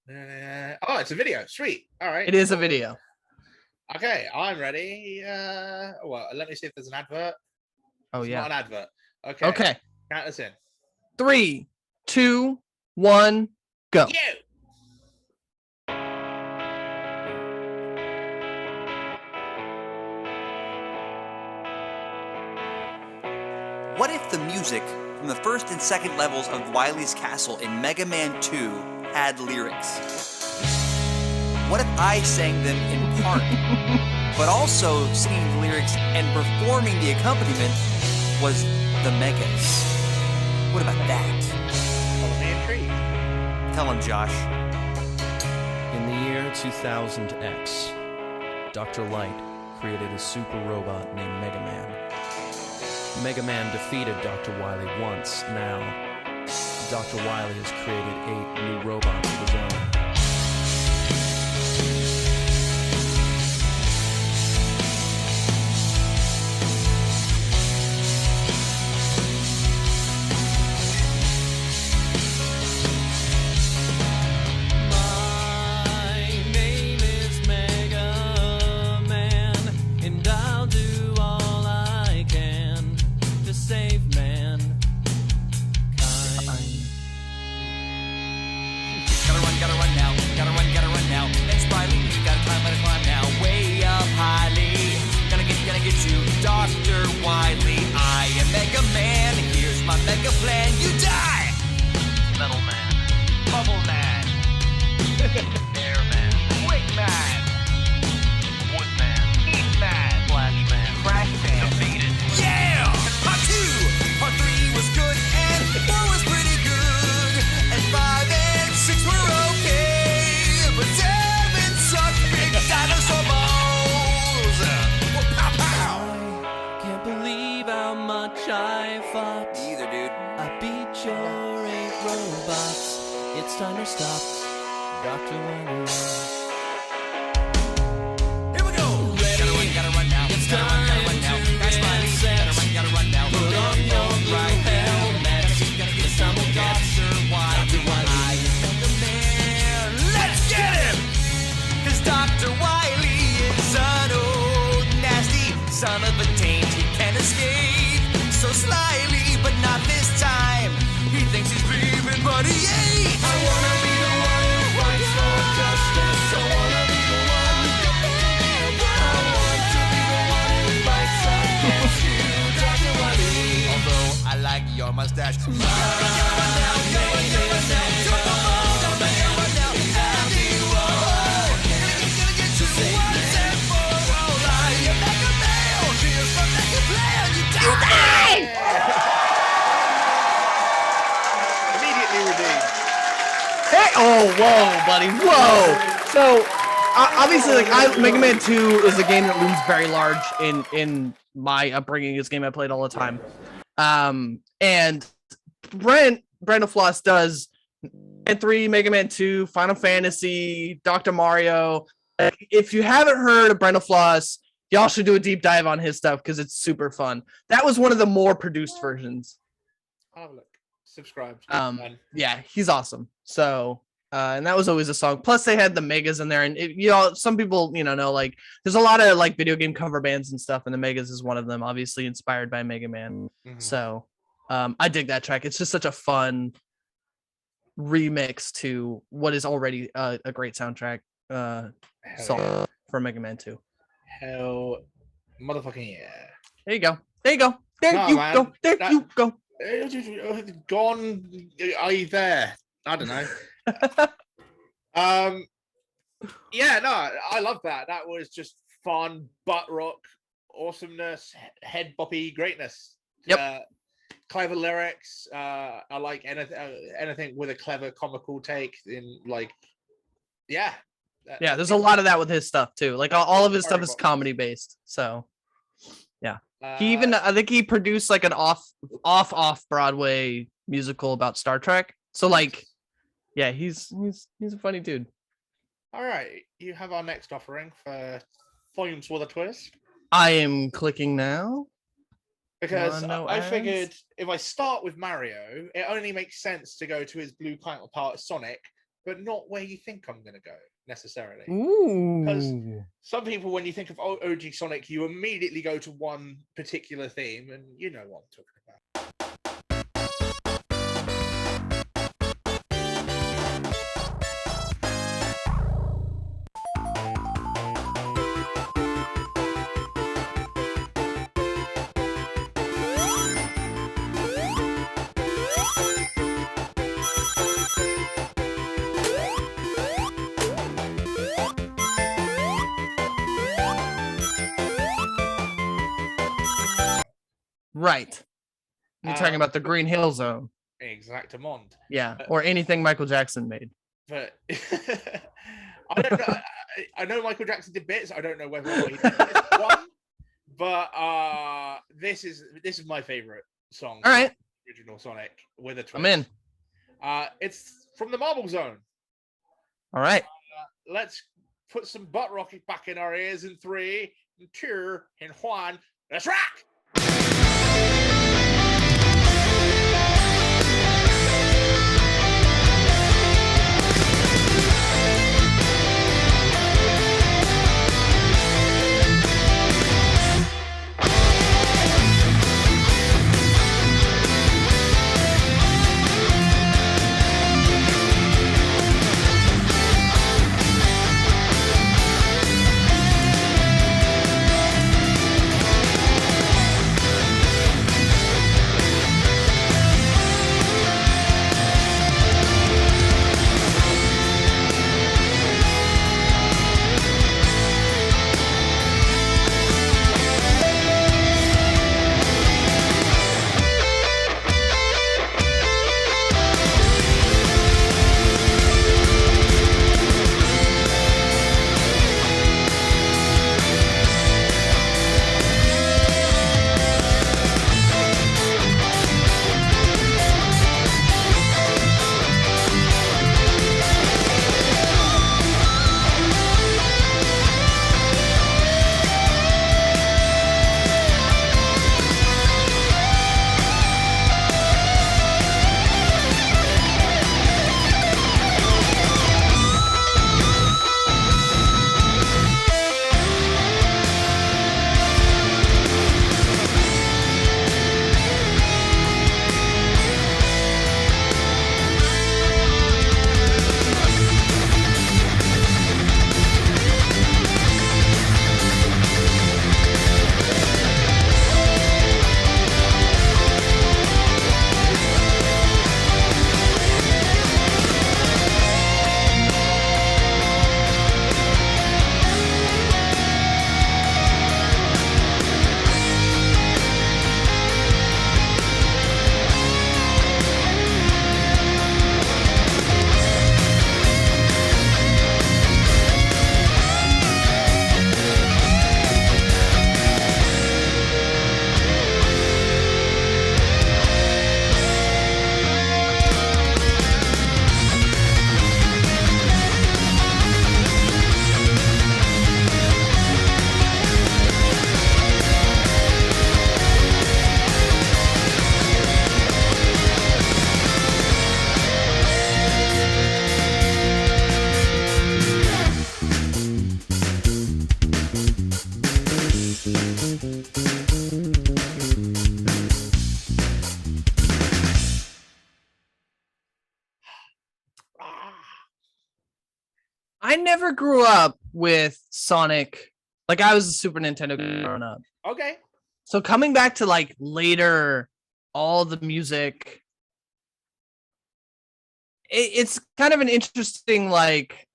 It's a video. Sweet. All right. It is a video. Okay, I'm ready. Well, let me see if there's an advert. It's not an advert. Okay. Okay. Count us in. 3, 2, 1, go. You. What if the music from the first and second levels of Wily's Castle in Mega Man 2 had lyrics? What if I sang them in part, but also singing the lyrics and performing the accompaniment was the Megas? What about that? Follow me intrigued. Tell him, Josh. In the year 2000X, Dr. Light created a super robot named Mega Man. Mega Man defeated Dr. Wily once. Now, Dr. Wily has created 8 new robots of his own. It's time to stop, Dr. Wily. Here we go! Gotta run now. It's Gotta run now. That's Wily. Gotta run now. Put on your blue helmet. It's time to Dr. Wily. Mega Man. Let's get him! 'Cause Dr. Wily is an old nasty son of a taint. He can't escape so slyly, but not this time. He thinks he's leaving, but he ain't. I wanna be the one who fights for justice. I wanna be the one. I want to be the one who your mustache. Immediately redeemed. Hey, oh, whoa, buddy, whoa. So obviously, like, Mega Man 2 is a game that looms very large in my upbringing. It's a game I played all the time. And Brandon Floss does Mega Man 3, Mega Man 2, Final Fantasy, Dr. Mario. If you haven't heard of Brandon Floss, y'all should do a deep dive on his stuff because it's super fun. That was one of the more produced versions. I'll have a look. Subscribe. Yeah, he's awesome. So, and that was always a song. Plus, they had the Megas in there, and some people, know, like there's a lot of like video game cover bands and stuff, and the Megas is one of them. Obviously, inspired by Mega Man. Mhm. So, I dig that track. It's just such a fun remix to what is already a great soundtrack song for Mega Man 2. Hell, motherfucking yeah. There you go. There you go. There No, you man. go. There That- you go. Gone. Are you there? I don't know. Yeah, no, I love that. That was just fun, butt rock, awesomeness, head boppy greatness. Yep. Clever lyrics. I like anything with a clever comical take in like, yeah. Yeah, there's a lot of that with his stuff too. Like all of his stuff is comedy based. So yeah. He even I think he produced like an off Broadway musical about Star Trek. So like yeah, he's a funny dude. All right, you have our next offering for Volumes with a Twist. I am clicking now. Because No I ads? figured if I start with Mario, it only makes sense to go to his blue counterpart Sonic, but not where you think I'm going to go necessarily. Ooh. Some people, when you think of OG Sonic, you immediately go to one particular theme, and you know what I'm talking about. Right. You're talking about the Green Hill Zone. Exactamond. Yeah. Or anything Michael Jackson made. But I don't know. I know Michael Jackson did bits. I don't know whether or not he did this one. But this is my favorite song. All right. Original Sonic with a twist. I'm in. It's from the Marble Zone. All right. Let's put some butt rocket back in our ears in 3, 2, and 1. Let's rock! I never grew up with Sonic. Like I was a Super Nintendo growing up. Okay. So coming back to like later, all the music, it's kind of an interesting like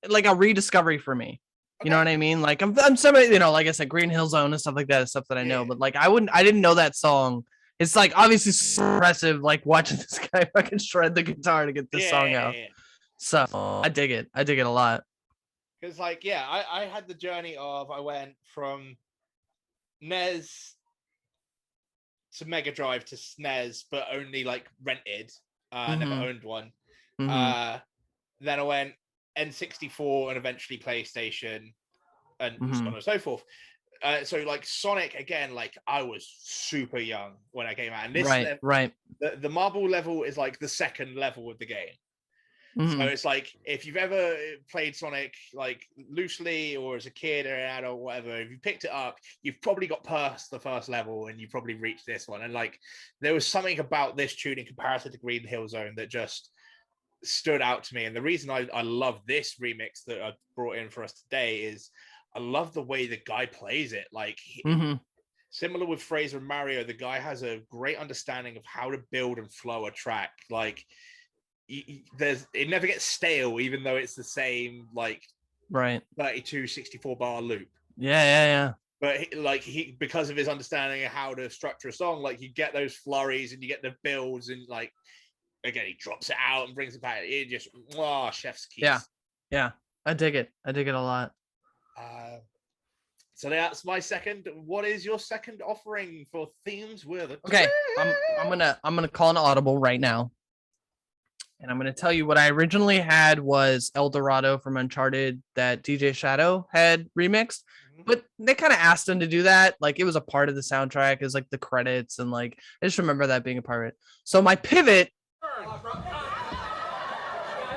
a rediscovery for me. You know what I mean? Like I'm somebody, you know, like I said, Green Hill Zone and stuff like that is stuff that I know, but like I didn't know that song. It's like obviously impressive, like watching this guy fucking shred the guitar to get this song out. So I dig it a lot. Because like, yeah, I had the journey of, I went from NES to Mega Drive to SNES, but only like rented. Never owned one. Then I went N64 and eventually PlayStation and so on and so forth. So like Sonic again, like I was super young when I came out, and this the marble level is like the second level of the game. So it's like if you've ever played Sonic like loosely or as a kid or an adult, whatever, if you picked it up, you've probably got past the first level and you probably reached this one. And like there was something about this tune in comparison to Green Hill Zone that just stood out to me. And the reason I love this remix that I brought in for us today is I love the way the guy plays it. Like similar with Fraser and Mario, the guy has a great understanding of how to build and flow a track. Like it never gets stale, even though it's the same like 32 64 bar loop. But he because of his understanding of how to structure a song, like you get those flurries and you get the builds, and like again he drops it out and brings it back. It just chef's kiss. Yeah, I dig it a lot. So that's my second. What is your second offering for themes with it? Okay, I'm gonna call an audible right now. And I'm going to tell you what I originally had was El Dorado from Uncharted that DJ Shadow had remixed, but they kind of asked him to do that. Like it was a part of the soundtrack, it was like the credits, and like I just remember that being a part of it. So my pivot. I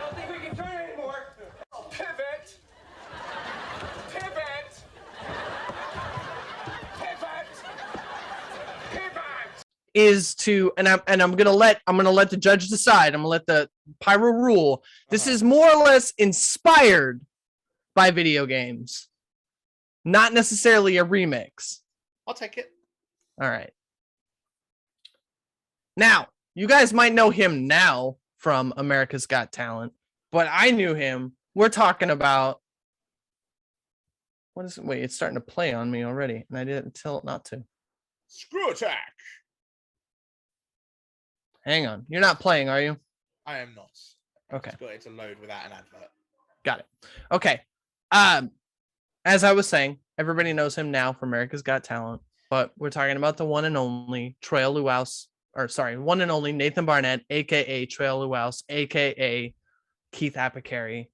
don't think we can turn anymore. Pivot. Is to and I'm gonna let the judge decide. I'm gonna let the Pyro rule. This is more or less inspired by video games, not necessarily a remix. I'll take it. All right. Now, you guys might know him now from America's Got Talent, but I knew him. We're talking about what is it? Wait, it's starting to play on me already, and I didn't tell it not to. Screw Attack. Hang on. You're not playing, are you? I am not. Okay. It's got it to load without an advert. Got it. Okay. As I was saying, everybody knows him now from America's Got Talent, but we're talking about the one and only one and only Nathan Barnett, aka Trail Luaus, aka Keith Apicary,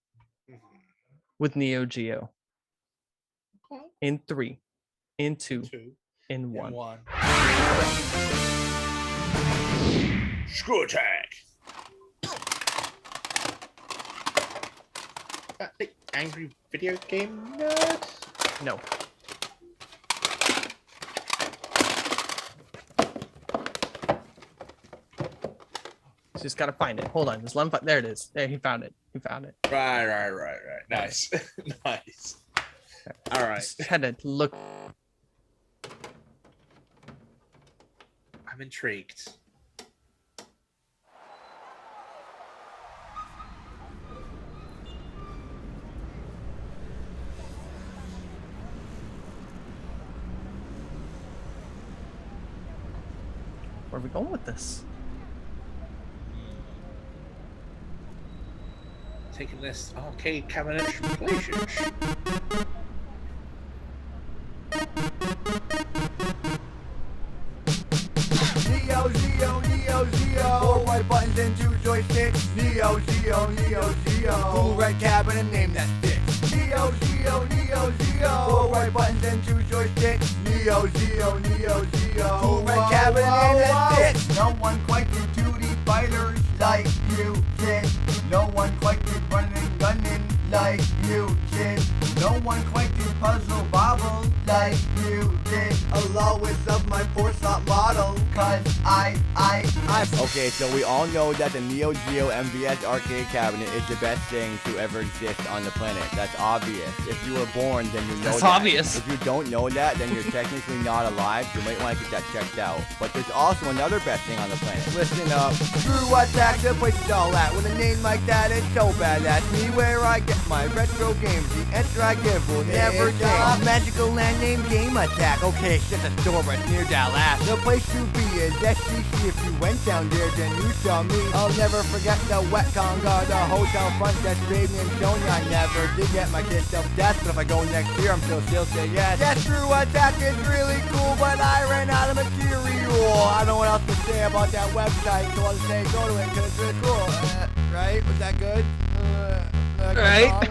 with Neo Geo. In 3, in 2, in 1. Screw Attack. The angry video game nerd? No. Just gotta find it. Hold on. Just let him there it is. There, he found it. Right. Nice. Nice. All right. Just had to look. I'm intrigued. Where are we going with this? Taking this arcade cabinet from PlayStation. Neo, 4 white buttons and 2 joysticks. Neo, cool red cabinet, name that stick. Neo, 4 white buttons and 2 joysticks. Neo, cool red cabinet, name that stick. No one quite did 2D fighters like you did. No one quite did running and gunning like you did. No one quite did puzzle bobble like you did. A lowest of my 4-slot model. Cause I. Okay, so we all know that the Neo Geo MVS arcade cabinet is the best thing to ever exist on the planet. That's obvious. If you were born, then you know That's that. obvious. If you don't know that, then you're technically not alive. You might want to get that checked out. But there's also another best thing on the planet. Listen up. Screw attack, the place is all at. With a name like that, it's so badass. Me where I get my retro games. The answer I give will never change. Magical land name Game Attack. Okay, shit, the store right near Dallas. The place to be is SCC. If you went down there, then you saw me. I'll never forget the wet conga, the hotel front desk, baby and Joni. I never did get my kids up death, but if I go next year, I'm still say yes. Yes, True Attack is really cool, but I ran out of material. I don't know what else to say about that website, so I'll just say go to it because it's really cool. Right? Was that good? Right.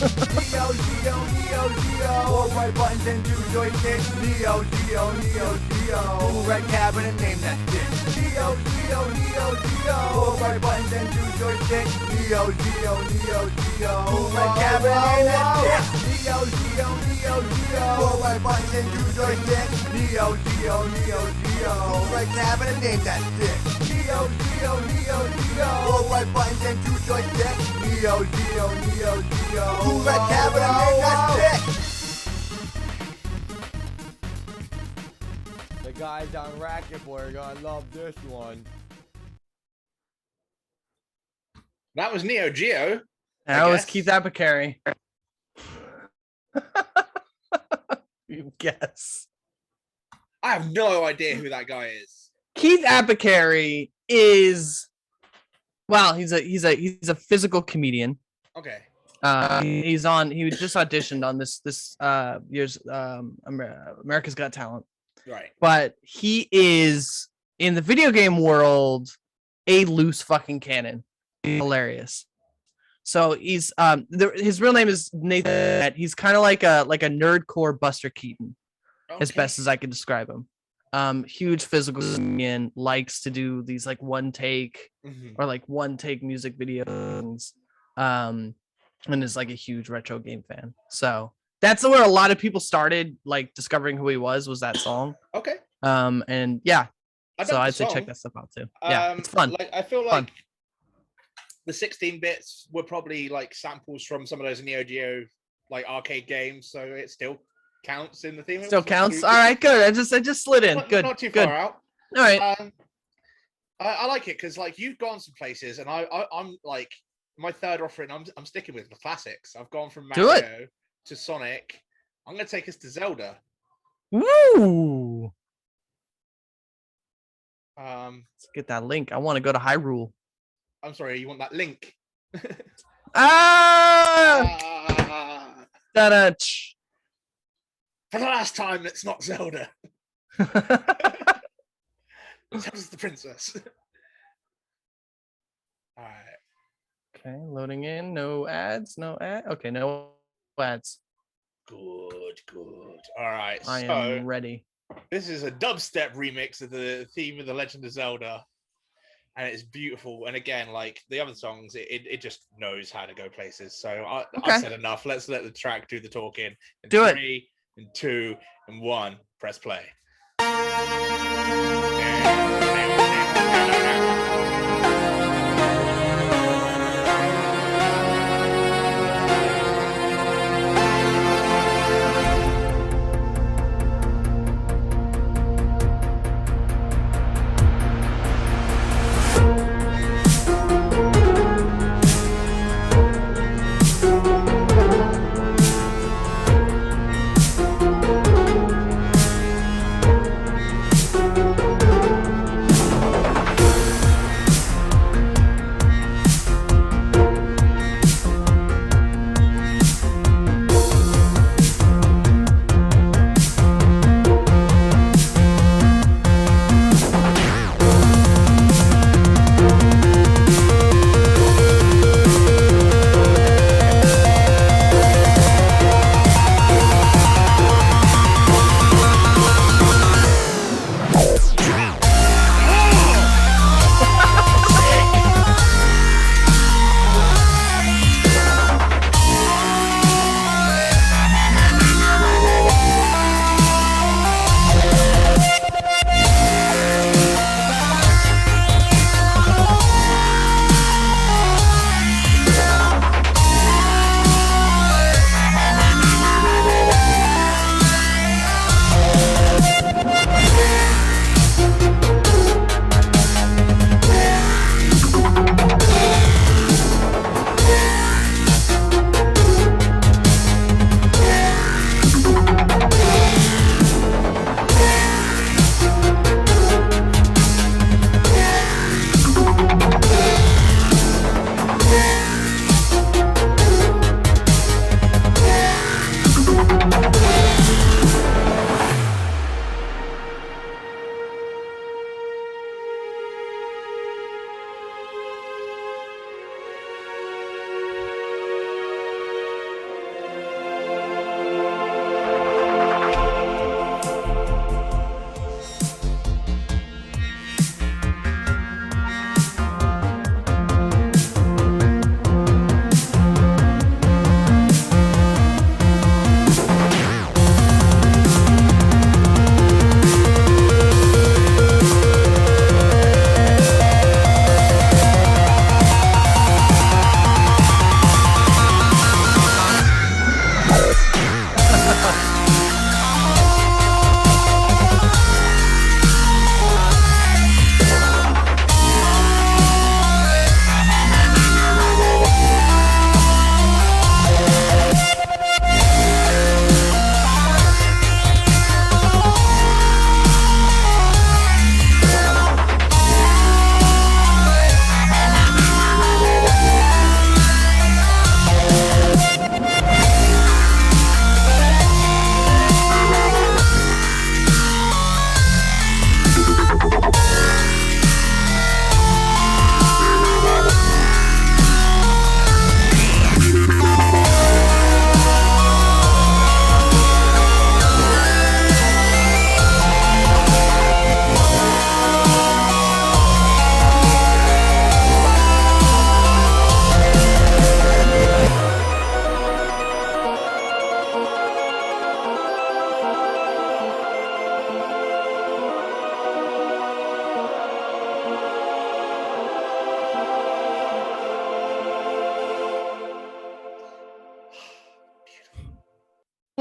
Neo Geo, Neo Geo. 4 right buttons and 2 joysticks. Neo Geo, Neo Geo. Blue red cabinet, name that shit. Neo Geo, Neo Geo. 4 right buttons and 2 joysticks. Neo Geo, Neo Geo. Blue red cabinet, name that shit. Neo Geo, Neo Geo. 4 right buttons and 2 joysticks. Neo Geo, Neo Geo. Blue red cabinet, name that shit. Neo Geo, Neo Geo. 4 right buttons and 2 joysticks. Neo Geo, Neo Geo. Blue red cabinet, name that shit. The guys on Racket Boy are gonna love this one. That was Neo Geo. That was Keith Apicary. You guess. I have no idea who that guy is. Keith Apicary is, well, he's a physical comedian. Okay. He just auditioned on this year's America's Got Talent. Right. But he is, in the video game world, a loose fucking cannon. Hilarious. So he's his real name is Nathan. He's kind of like a nerdcore Buster Keaton, as best as I can describe him. Huge physical comedian, likes to do these like one take or like one take music videos, and is like a huge retro game fan. So that's where a lot of people started like discovering who he was that song. Okay. And yeah, so I'd say check that stuff out too. Yeah, it's fun. Like I feel like the 16 bits were probably like samples from some of those Neo Geo like arcade games, so it still counts in the theme. Still counts. All right, good. I just slid in. Good. Not too good. far out. All right. I like it because like you've gone some places, and I'm like my third offering. I'm sticking with the classics. I've gone from Mario to Sonic. I'm gonna take us to Zelda. Woo! Let's get that link. I want to go to Hyrule. I'm sorry, you want that link? Da-da. For the last time, it's not Zelda. Zelda's the princess. All right. Okay, loading in. No ads. No ad. Okay, no ads. Good. All right. I am ready. This is a dubstep remix of the theme of The Legend of Zelda. And it's beautiful. And again, like the other songs, it just knows how to go places. So I said enough. Let's let the track do the talking. Do it. 3, 2, 1. Press play.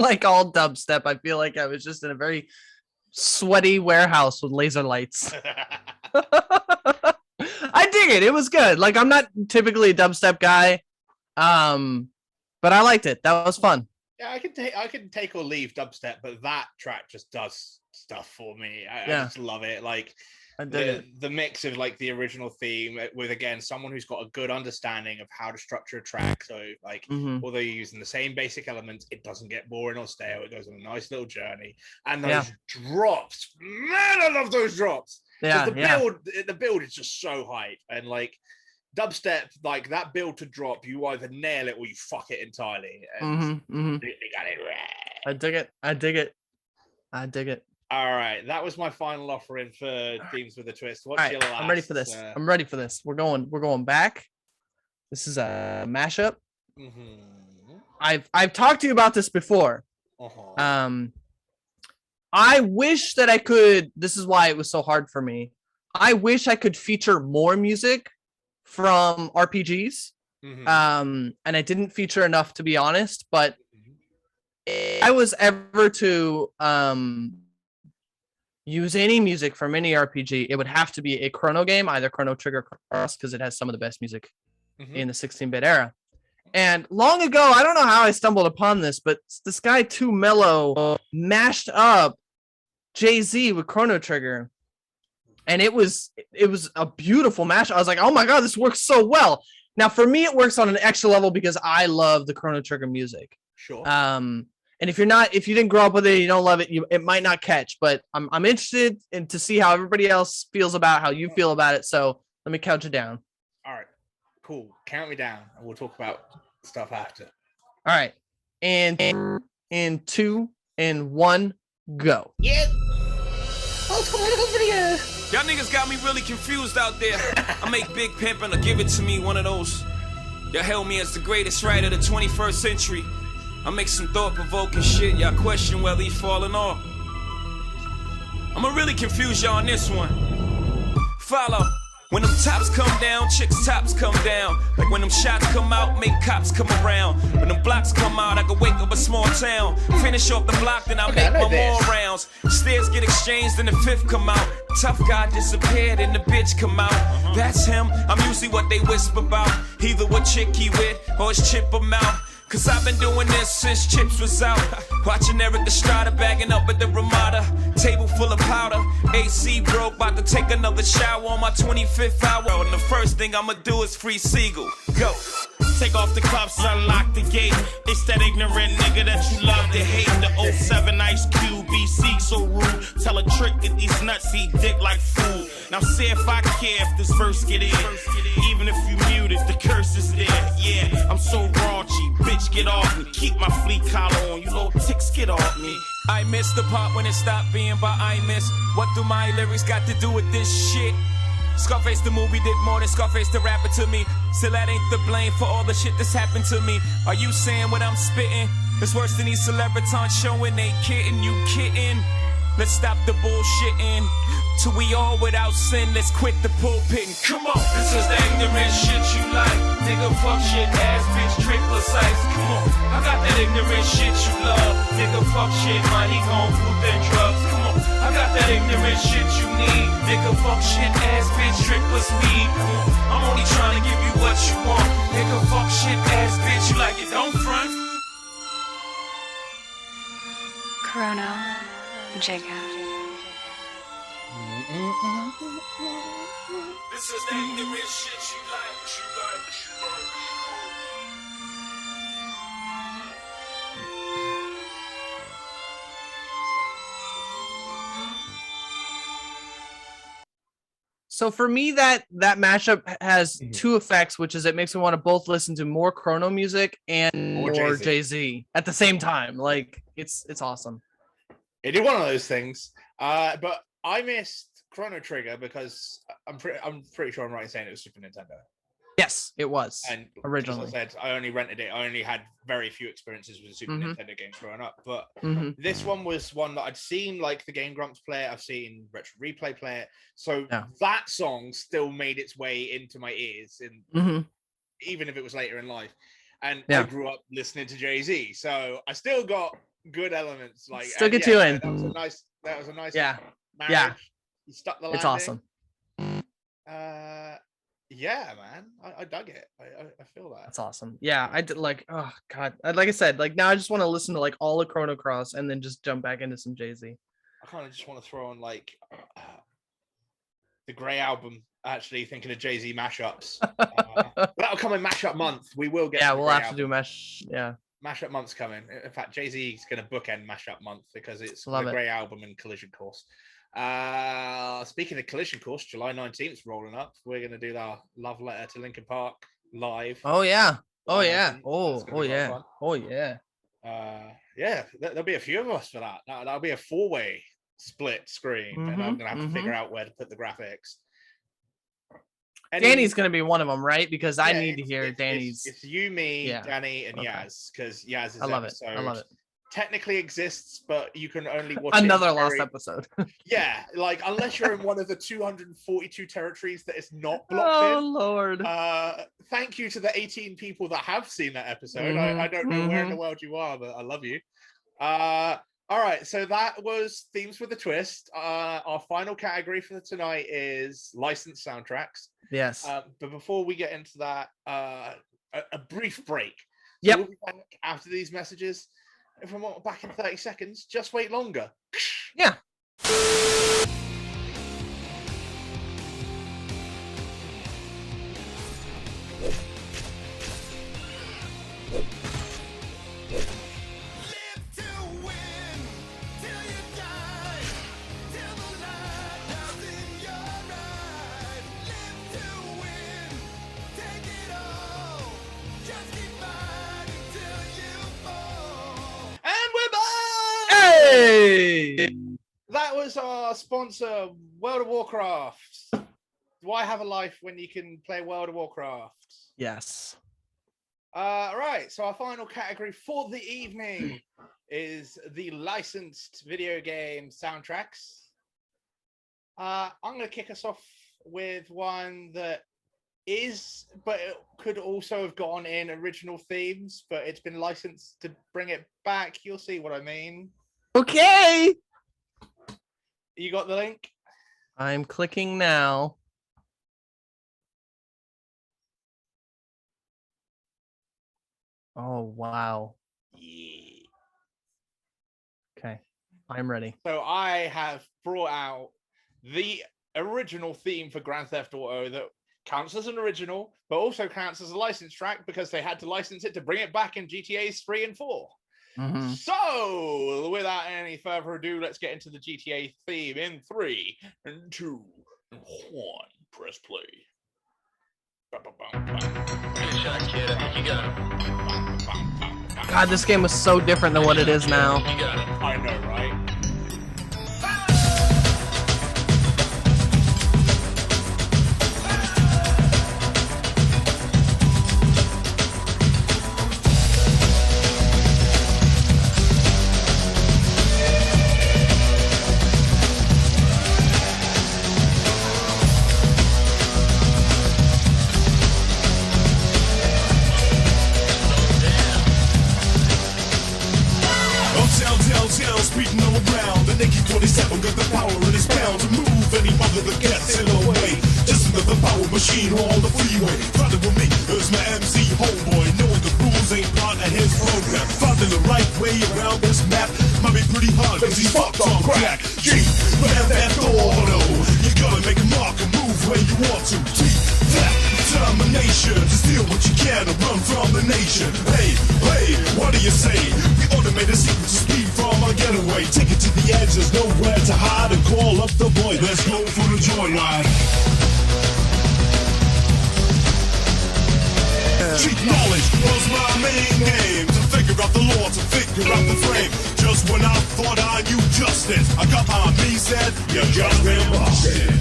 like all dubstep, I feel like I was just in a very sweaty warehouse with laser lights. I dig it. It was good. Like, I'm not typically a dubstep guy, but I liked it. That was fun. Yeah, I can take or leave dubstep, but that track just does stuff for me. I just love it. Like, the mix of like the original theme with, again, someone who's got a good understanding of how to structure a track. So like, although you're using the same basic elements, it doesn't get boring or stale. It goes on a nice little journey. And those drops, man, I love those drops. Yeah, the build is just so hype. And like dubstep, like that build to drop, you either nail it or you fuck it entirely. And they got it right. I dig it. I dig it. I dig it. All right, that was my final offering for Themes with a Twist. What's your last? I'm ready for this. I'm ready for this. We're going back. This is a mashup. I've talked to you about this before. I wish that I could. This is why it was so hard for me. I wish I could feature more music from RPGs. And I didn't feature enough, to be honest. But if I was ever to use any music from any RPG, it would have to be a Chrono game, either Chrono Trigger or Cross, because it has some of the best music in the 16-bit era. And long ago, I don't know how I stumbled upon this, but this guy Too Mellow mashed up Jay-Z with Chrono Trigger, and it was a beautiful mash. I was like, oh my god, this works so well. Now for me, it works on an extra level because I love the Chrono Trigger music. Sure. And if you didn't grow up with it, you don't love it, it might not catch. But I'm interested in to see how everybody else feels about how you feel about it. So let me count it down. All right, cool. Count me down, and we'll talk about stuff after. All right, and in 2 and 1, go. Yeah. Y'all niggas got me really confused out there. I make big pimpin' or give it to me, one of those. Y'all hail me as the greatest writer of the 21st century. I make some thought-provoking shit, y'all question whether he's falling off. I'ma really confuse y'all on this one. Follow. When them tops come down, chicks' tops come down. Like when them shots come out, make cops come around. When them blocks come out, I can wake up a small town. Finish off the block, then I make my more rounds. Stairs get exchanged, and the fifth come out. Tough guy disappeared, and the bitch come out. That's him, I'm usually what they whisper about. Either what chick he with, or his chip him out. Cause I've been doing this since Chips was out. Watching Eric Estrada bagging up at the Ramada. Table full of powder. AC broke, about to take another shower on my 25th hour. And the first thing I'ma do is free Siegel. Go. Take off the cuffs, unlock the gate. It's that ignorant nigga that you love to hate. The 07 Ice Cube, BC so rude. Tell a trick that these nuts eat dick like food. Now see if I care if this verse get in. Even if you mute it, the curse is there. Yeah, I'm so raunchy, bitch get off me. Keep my fleet collar on, you little ticks get off me. I missed the part when it stopped being by I miss. What do my lyrics got to do with this shit? Scarface the movie did more than Scarface the rapper to me. Still that ain't the blame for all the shit that's happened to me. Are you saying what I'm spitting? It's worse than these celebrities showing they kidding, you kidding? Let's stop the bullshitting. Till we all without sin, let's quit the pulpitting. Come on, this is the ignorant shit you like. Nigga, fuck shit, ass bitch, trick precise. Come on, I got that ignorant shit you love. Nigga, fuck shit, man, he gon' poop them drugs. Come on, I got that ignorant shit you need. Nigga, fuck shit, ass bitch, trick plus weed. Come on, I'm only trying to give you what you want. Nigga, fuck shit, ass bitch, you like it, don't front. Chrono Jigga. This is the ignorant shit you like, So for me, that mashup has two effects, which is it makes me want to both listen to more Chrono music and more Jay-Z at the same time. Like it's awesome. It did one of those things, but I missed Chrono Trigger because I'm pretty sure I'm right in saying it was Super Nintendo. Yes, it was. And originally, as I said, I only rented it. I only had very few experiences with Super Nintendo games growing up. But this one was one that I'd seen, like the Game Grumps play it. I've seen Retro Replay play it. So that song still made its way into my ears, and even if it was later in life. and Yeah. I grew up listening to Jay-Z, so I still got good elements. Like Still get you in. That was a nice Yeah. marriage. Yeah. You stuck the It's landing. awesome. Yeah, man, I dug it. I feel that. That's awesome. Yeah, I did like, oh god, like I said, like now I just want to listen to like all of Chrono Cross and then just jump back into some Jay-Z. I kind of just want to throw on like the Grey album. Actually, thinking of Jay-Z mashups. That'll come in mashup month. We will get. Yeah, the we'll Grey have to album. do mesh. Yeah, Mashup month's coming. In fact, Jay-Z is going to bookend mashup month because it's Love the it. Grey album and Collision Course. Speaking of Collision Course, July 19th rolling up. We're going to do our love letter to Linkin Park live. Oh yeah. Oh July yeah. 19th. Oh That's gonna be a lot of yeah. fun. Oh yeah. Yeah, there'll be a few of us for that. That'll be a 4-way split screen, and I'm gonna have to figure out where to put the graphics. Danny's gonna be one of them, right? Because I Yeah, need to hear Danny's. It's you, me, Yeah. Danny, and Okay. Yaz, because Yaz's I love it. episode I love it. technically exists, but you can only watch Another it in lost very- episode. Yeah, like unless you're in one of the 242 territories that is not blocked Oh in. Lord. Thank you to the 18 people that have seen that episode. I don't know where in the world you are, but I love you. All right, so that was Themes with a Twist. Our final category for tonight is licensed soundtracks. Yes. But before we get into that, a brief break. So Yep. We'll be back after these messages. If I'm not back in 30 seconds, just wait longer. Yeah. And we're back! Hey! That was our sponsor, World of Warcraft. Why have a life when you can play World of Warcraft? Yes. Right, so our final category for the evening is the licensed video game soundtracks. I'm going to kick us off with one that is, but it could also have gone in original themes, but it's been licensed to bring it back. You'll see what I mean. Okay. You got the link? I'm clicking now. Oh wow. Yeah. Okay. I'm ready. So I have brought out the original theme for Grand Theft Auto that counts as an original, but also counts as a licensed track because they had to license it to bring it back in GTA's 3 and 4. Mhm. So, without any further ado, let's get into the GTA theme in 3 and 2 and 1. Press play. God, this game was so different than what it is now. I know, right? Uptown, speeding all around. The Naked 47 got the power in his pound to move any mother that gets in the way. Just another power machine on the freeway. Riding with me is my MC homeboy, knowing the rules ain't part of his program. Finding the right way around this map might be pretty hard cause he's fucked on crack. G, Grand Theft Auto, you gotta make a mark and move where you want to. T, that determination to steal what you can and run from the nation. Hey, what do you say? We automated secret to speed from our getaway. Take it to the edge, there's nowhere to hide, and call up the boy. Let's go for the joyride. Cheap knowledge was my main game. To figure out the law, to figure out the frame. Just when I thought I knew justice, I got my me said, you just been busted.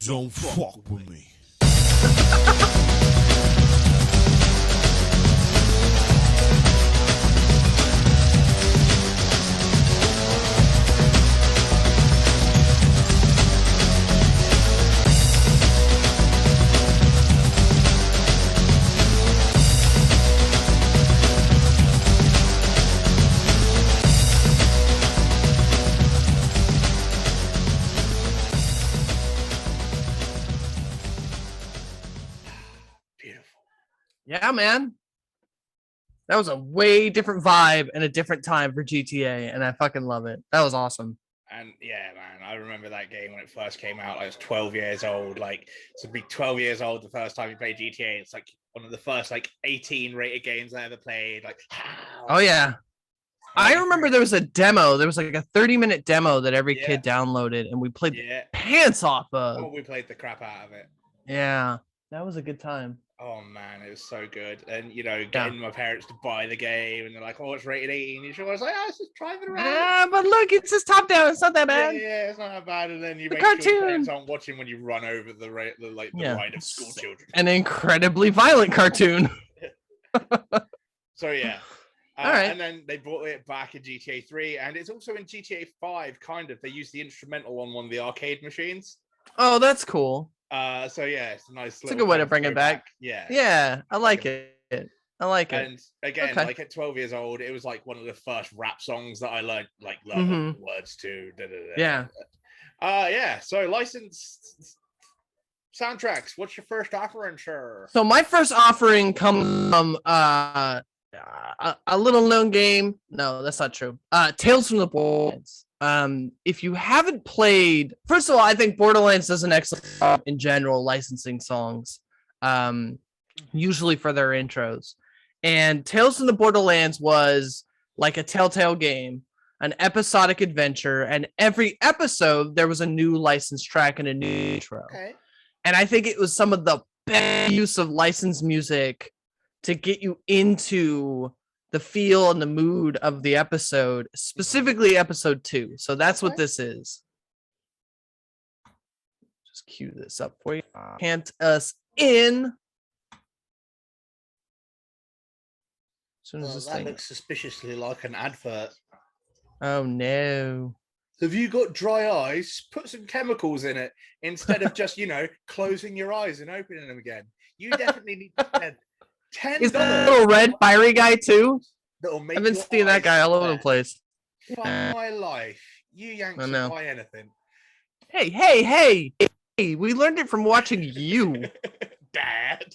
Don't fuck with me. Yeah, man. That was a way different vibe and a different time for GTA, and I fucking love it. That was awesome. And yeah, man, I remember that game when it first came out. I was 12 years old. Like, to be 12 years old the first time you played GTA, it's like one of the first like 18 rated games I ever played. Like, oh yeah. I remember there was a demo. There was like a 30-minute demo that every kid downloaded, and we played pants off of. Oh, we played the crap out of it. Yeah, that was a good time. Oh man, it was so good. And you know, getting my parents to buy the game, and they're like, "Oh, it's rated 18." You sure? I was like, "Oh, it's just driving around." Ah, but look, it's just top down. It's not that bad. Yeah, it's not that bad. And then you the make cartoon. sure your parents aren't watching when you run over the line of school children. An incredibly violent cartoon. So yeah. All right. And then they brought it back in GTA 3, and it's also in GTA 5. Kind of, they used the instrumental on one of the arcade machines. Oh, that's cool. So yeah, it's a nice. It's a good way to bring it back. Yeah. Yeah, I like it. I like it. And again, like at 12 years old, it was like one of the first rap songs that I learned words to. Yeah. Yeah. So licensed soundtracks. What's your first offering, sir? So my first offering comes from a little known game. No, that's not true. Tales from the Borderlands. If you haven't played, first of all, I think Borderlands does an excellent job in general licensing songs, usually for their intros. And Tales from the Borderlands was like a Telltale game, an episodic adventure, and every episode there was a new licensed track and a new intro. Okay. And I think it was some of the best use of licensed music to get you into the feel and the mood of the episode, specifically episode 2. So that's what this is. Just cue this up for you. Can't us in. That looks suspiciously like an advert. Oh no. Have you got dry eyes? Put some chemicals in it instead of just, closing your eyes and opening them again. You definitely need to spend $10. Is that little red fiery guy too? I've been seeing that guy all over the place. Fuck my life. You Yanks will buy anything. Hey, we learned it from watching you. Dad.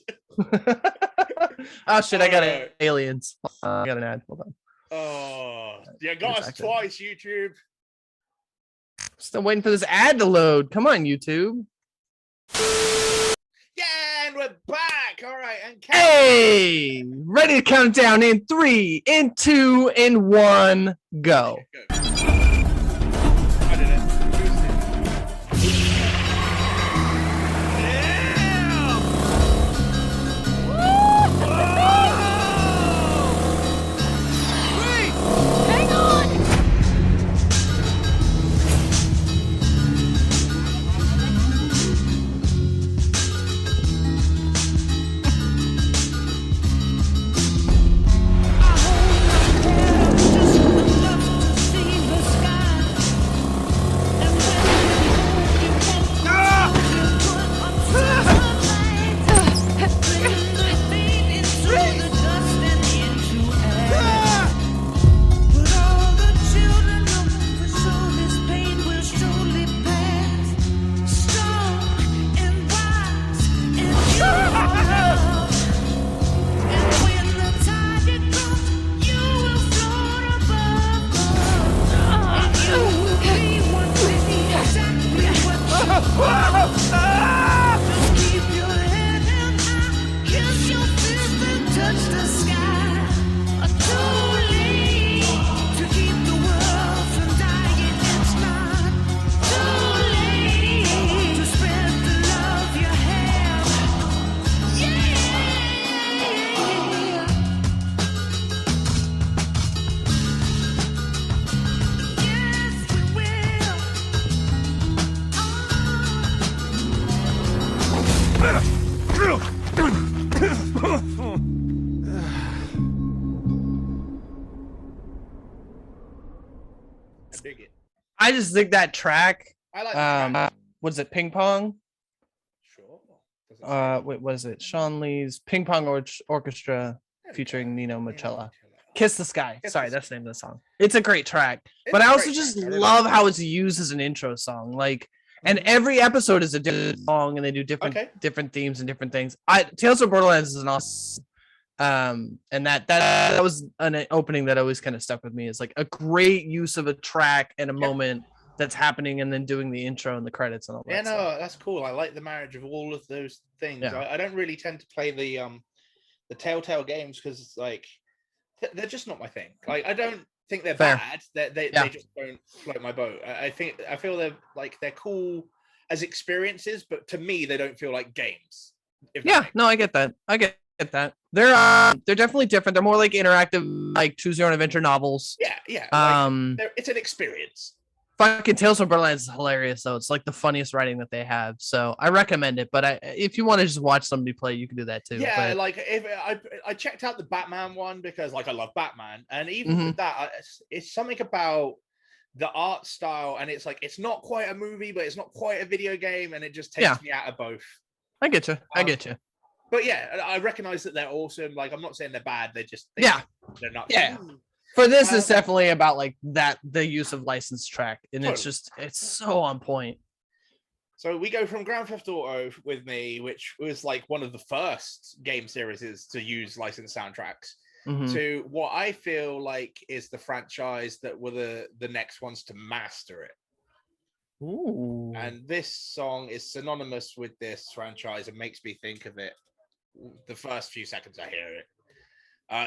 Oh shit, I got aliens. I got an ad. Hold on. Oh, you got us twice, YouTube. Still waiting for this ad to load. Come on, YouTube. Yeah, and we're back. All right, and hey, ready to count down in 3, in 2, in 1, go. I did it. I just think that track. I like the track. What is it? Ping Pong? Sure. Wait, what is it? Sean Lee's Ping Pong Orchestra featuring Nino Machella. Kiss the Sky. Sorry, that's the name of the song. It's a great track. But I also just love how it's used as an intro song. Like, and every episode is a different song, and they do different themes and different things. Tales of Borderlands is an awesome. And that was an opening that always kind of stuck with me. Is like a great use of a track and a moment that's happening, and then doing the intro and the credits and all that. Yeah, no, stuff. that's cool. I like the marriage of all of those things. Yeah. I don't really tend to play the Telltale games because like they're just not my thing. Like I don't think they're Fair. bad. They just don't float my boat. I feel they're cool as experiences, but to me they don't feel like games. No, I get that. They're definitely different. They're more like interactive, like choose your own adventure novels. Yeah. It's an experience. Fucking Tales from Borderlands is hilarious though. It's like the funniest writing that they have. So I recommend it. But if you want to just watch somebody play, you can do that too. Yeah, but... like if I checked out the Batman one because like I love Batman, and even with that, it's something about the art style, and it's like it's not quite a movie, but it's not quite a video game, and it just takes me out of both. I get you. But yeah, I recognize that they're awesome. Like I'm not saying they're bad. They're not. Yeah. For this is definitely about like the use of licensed track, and Totally. it's so on point. So we go from Grand Theft Auto with me, which was like one of the first game series to use licensed soundtracks, to what I feel like is the franchise that were the next ones to master it. Ooh. And this song is synonymous with this franchise and makes me think of it the first few seconds I hear it.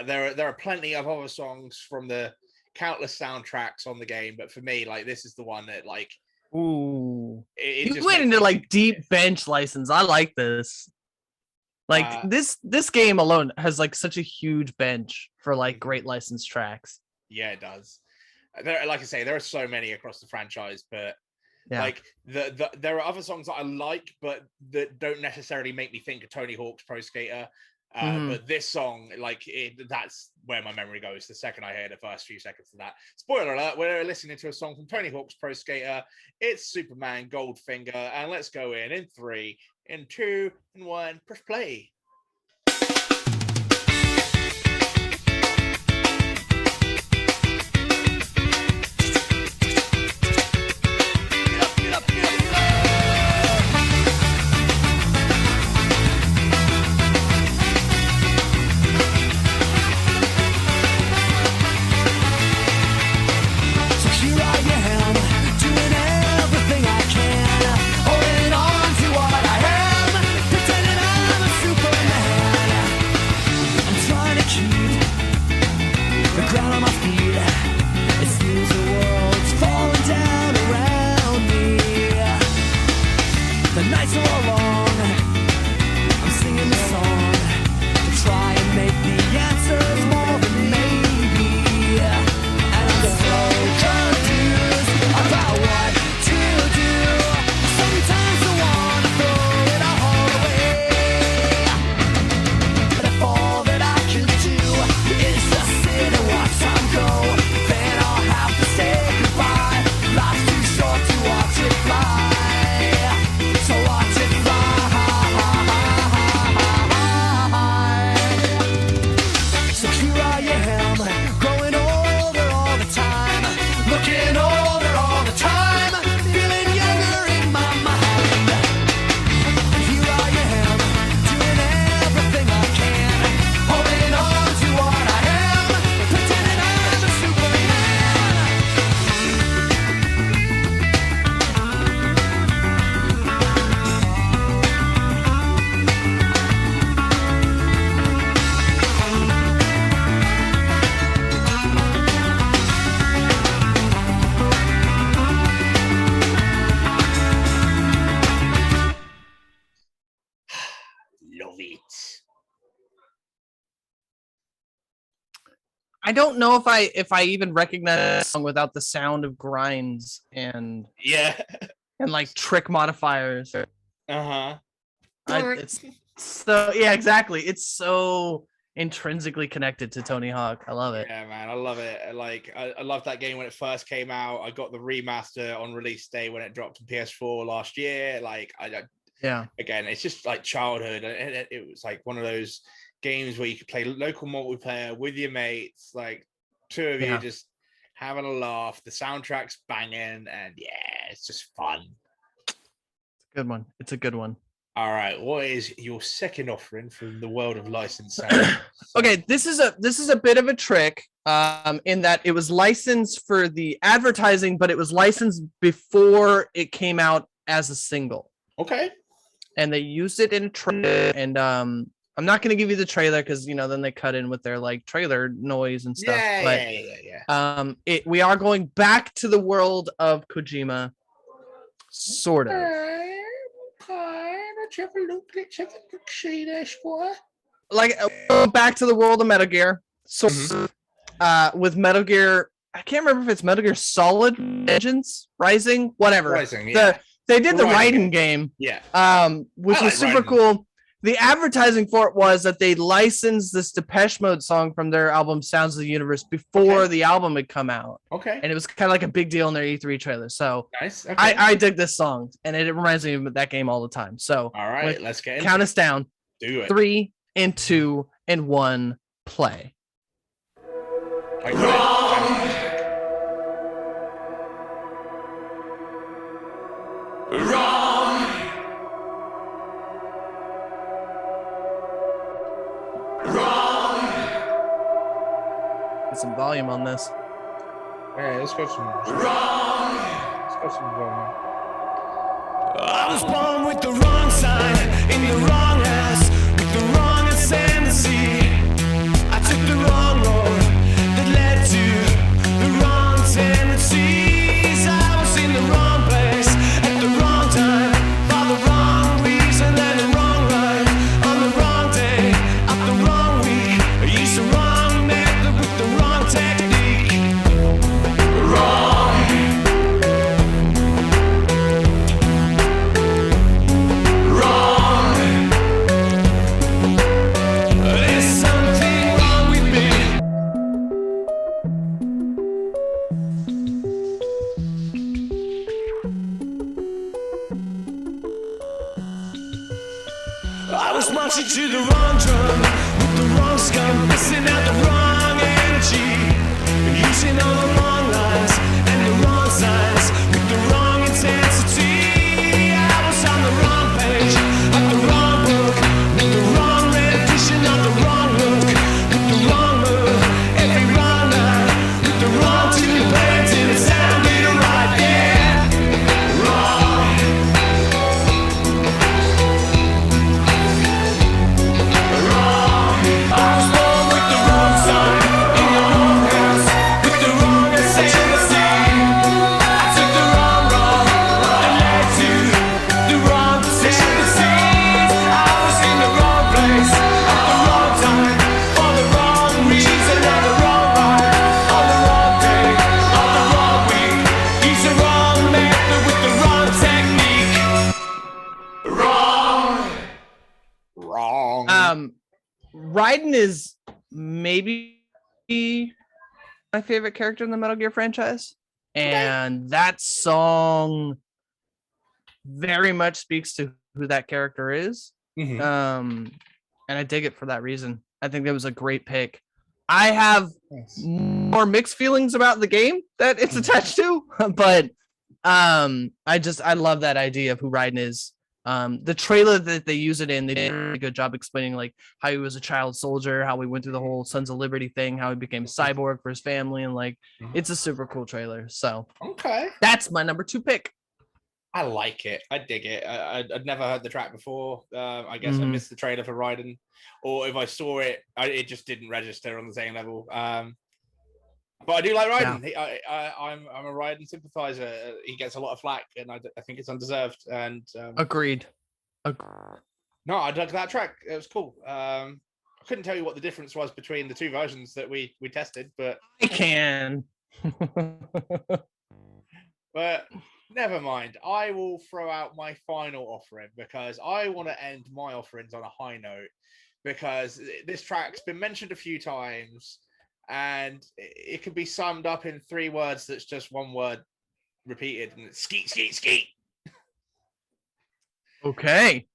There are plenty of other songs from the countless soundtracks on the game, but for me, like this is the one that like. Ooh, you just went into like deep bench license. I like this. Like this game alone has like such a huge bench for like great licensed tracks. Yeah, it does. Like I say, there are so many across the franchise, but like there are other songs that I like, but that don't necessarily make me think of Tony Hawk's Pro Skater. But this song, like that's where my memory goes the second I hear the first few seconds of that. Spoiler alert, we're listening to a song from Tony Hawk's Pro Skater. It's Superman Goldfinger, and let's go in 3, in 2, in 1, press play. I don't know if I even recognize the song without the sound of grinds and like trick modifiers. It's so exactly. It's so intrinsically connected to Tony Hawk. I love it. Yeah, man, I love it. Like I loved that game when it first came out. I got the remaster on release day when it dropped on PS4 last year. Like again, it's just like childhood. It was like one of those games where you could play local multiplayer with your mates, like two of you just having a laugh. The soundtrack's banging, and it's just fun. It's a good one. All right, what is your second offering from the world of licensed sound? Okay, this is a bit of a trick, in that it was licensed for the advertising, but it was licensed before it came out as a single. Okay. And they used it in a trailer, and I'm not going to give you the trailer because then they cut in with their like trailer noise and stuff. Yeah. We are going back to the world of Kojima, sort of. Let's have a look. See there, Squire. Like back to the world of Metal Gear. So with Metal Gear, I can't remember if it's Metal Gear Solid Vengeance Rising, whatever. Rising, yeah. They did the Raiden game. Yeah. Which was super cool. The advertising for it was that they licensed this Depeche Mode song from their album Sounds of the Universe before the album had come out. Okay. And it was kind of like a big deal in their E3 trailer. So nice. Okay. I dig this song, and it reminds me of that game all the time. So all right, let's get count us down. Do it. 3 and 2 and 1, play. Get some volume on this. Yeah, let's go some volume. I was born with the wrong sign in the wrong house with the wrong ascendancy. I took the wrong road that led to the wrong tendencies. I was in the wrong place at the wrong time for the wrong reason and the wrong rhyme on the wrong day of the wrong week. I used the wrong method with the wrong technique. Wrong. I was marching to the wrong drum with the wrong scum, missing out the wrong energy, using all the wrong lines and the wrong signs with the wrong intensity. I was on the wrong page of the wrong book with the wrong rendition of the wrong look with the wrong move, every wrong line with the wrong tune playing till it sounded right. Yeah, wrong. Raiden is maybe my favorite character in the Metal Gear franchise, and that song very much speaks to who that character is. And I dig it for that reason. I think that was a great pick. I have more mixed feelings about the game that it's attached to, but I love that idea of who Raiden is. The trailer that they use it in, they did a really good job explaining like how he was a child soldier, how we went through the whole Sons of Liberty thing, how he became a cyborg for his family, and like it's a super cool trailer. So that's my number 2 pick. I like it. I dig it. I'd never heard the track before. I guess I missed the trailer for Raiden, or if I saw it, it just didn't register on the same level. But I do like Raiden. Yeah. I'm a Raiden sympathizer. He gets a lot of flack, and I think it's undeserved. And agreed. No, I dug that track. It was cool. I couldn't tell you what the difference was between the 2 versions that we tested, but I can. But never mind. I will throw out my final offering because I want to end my offerings on a high note, because this track's been mentioned a few times. And it can be summed up in 3 words that's just one word repeated, and it's skeet, skeet, skeet. Okay.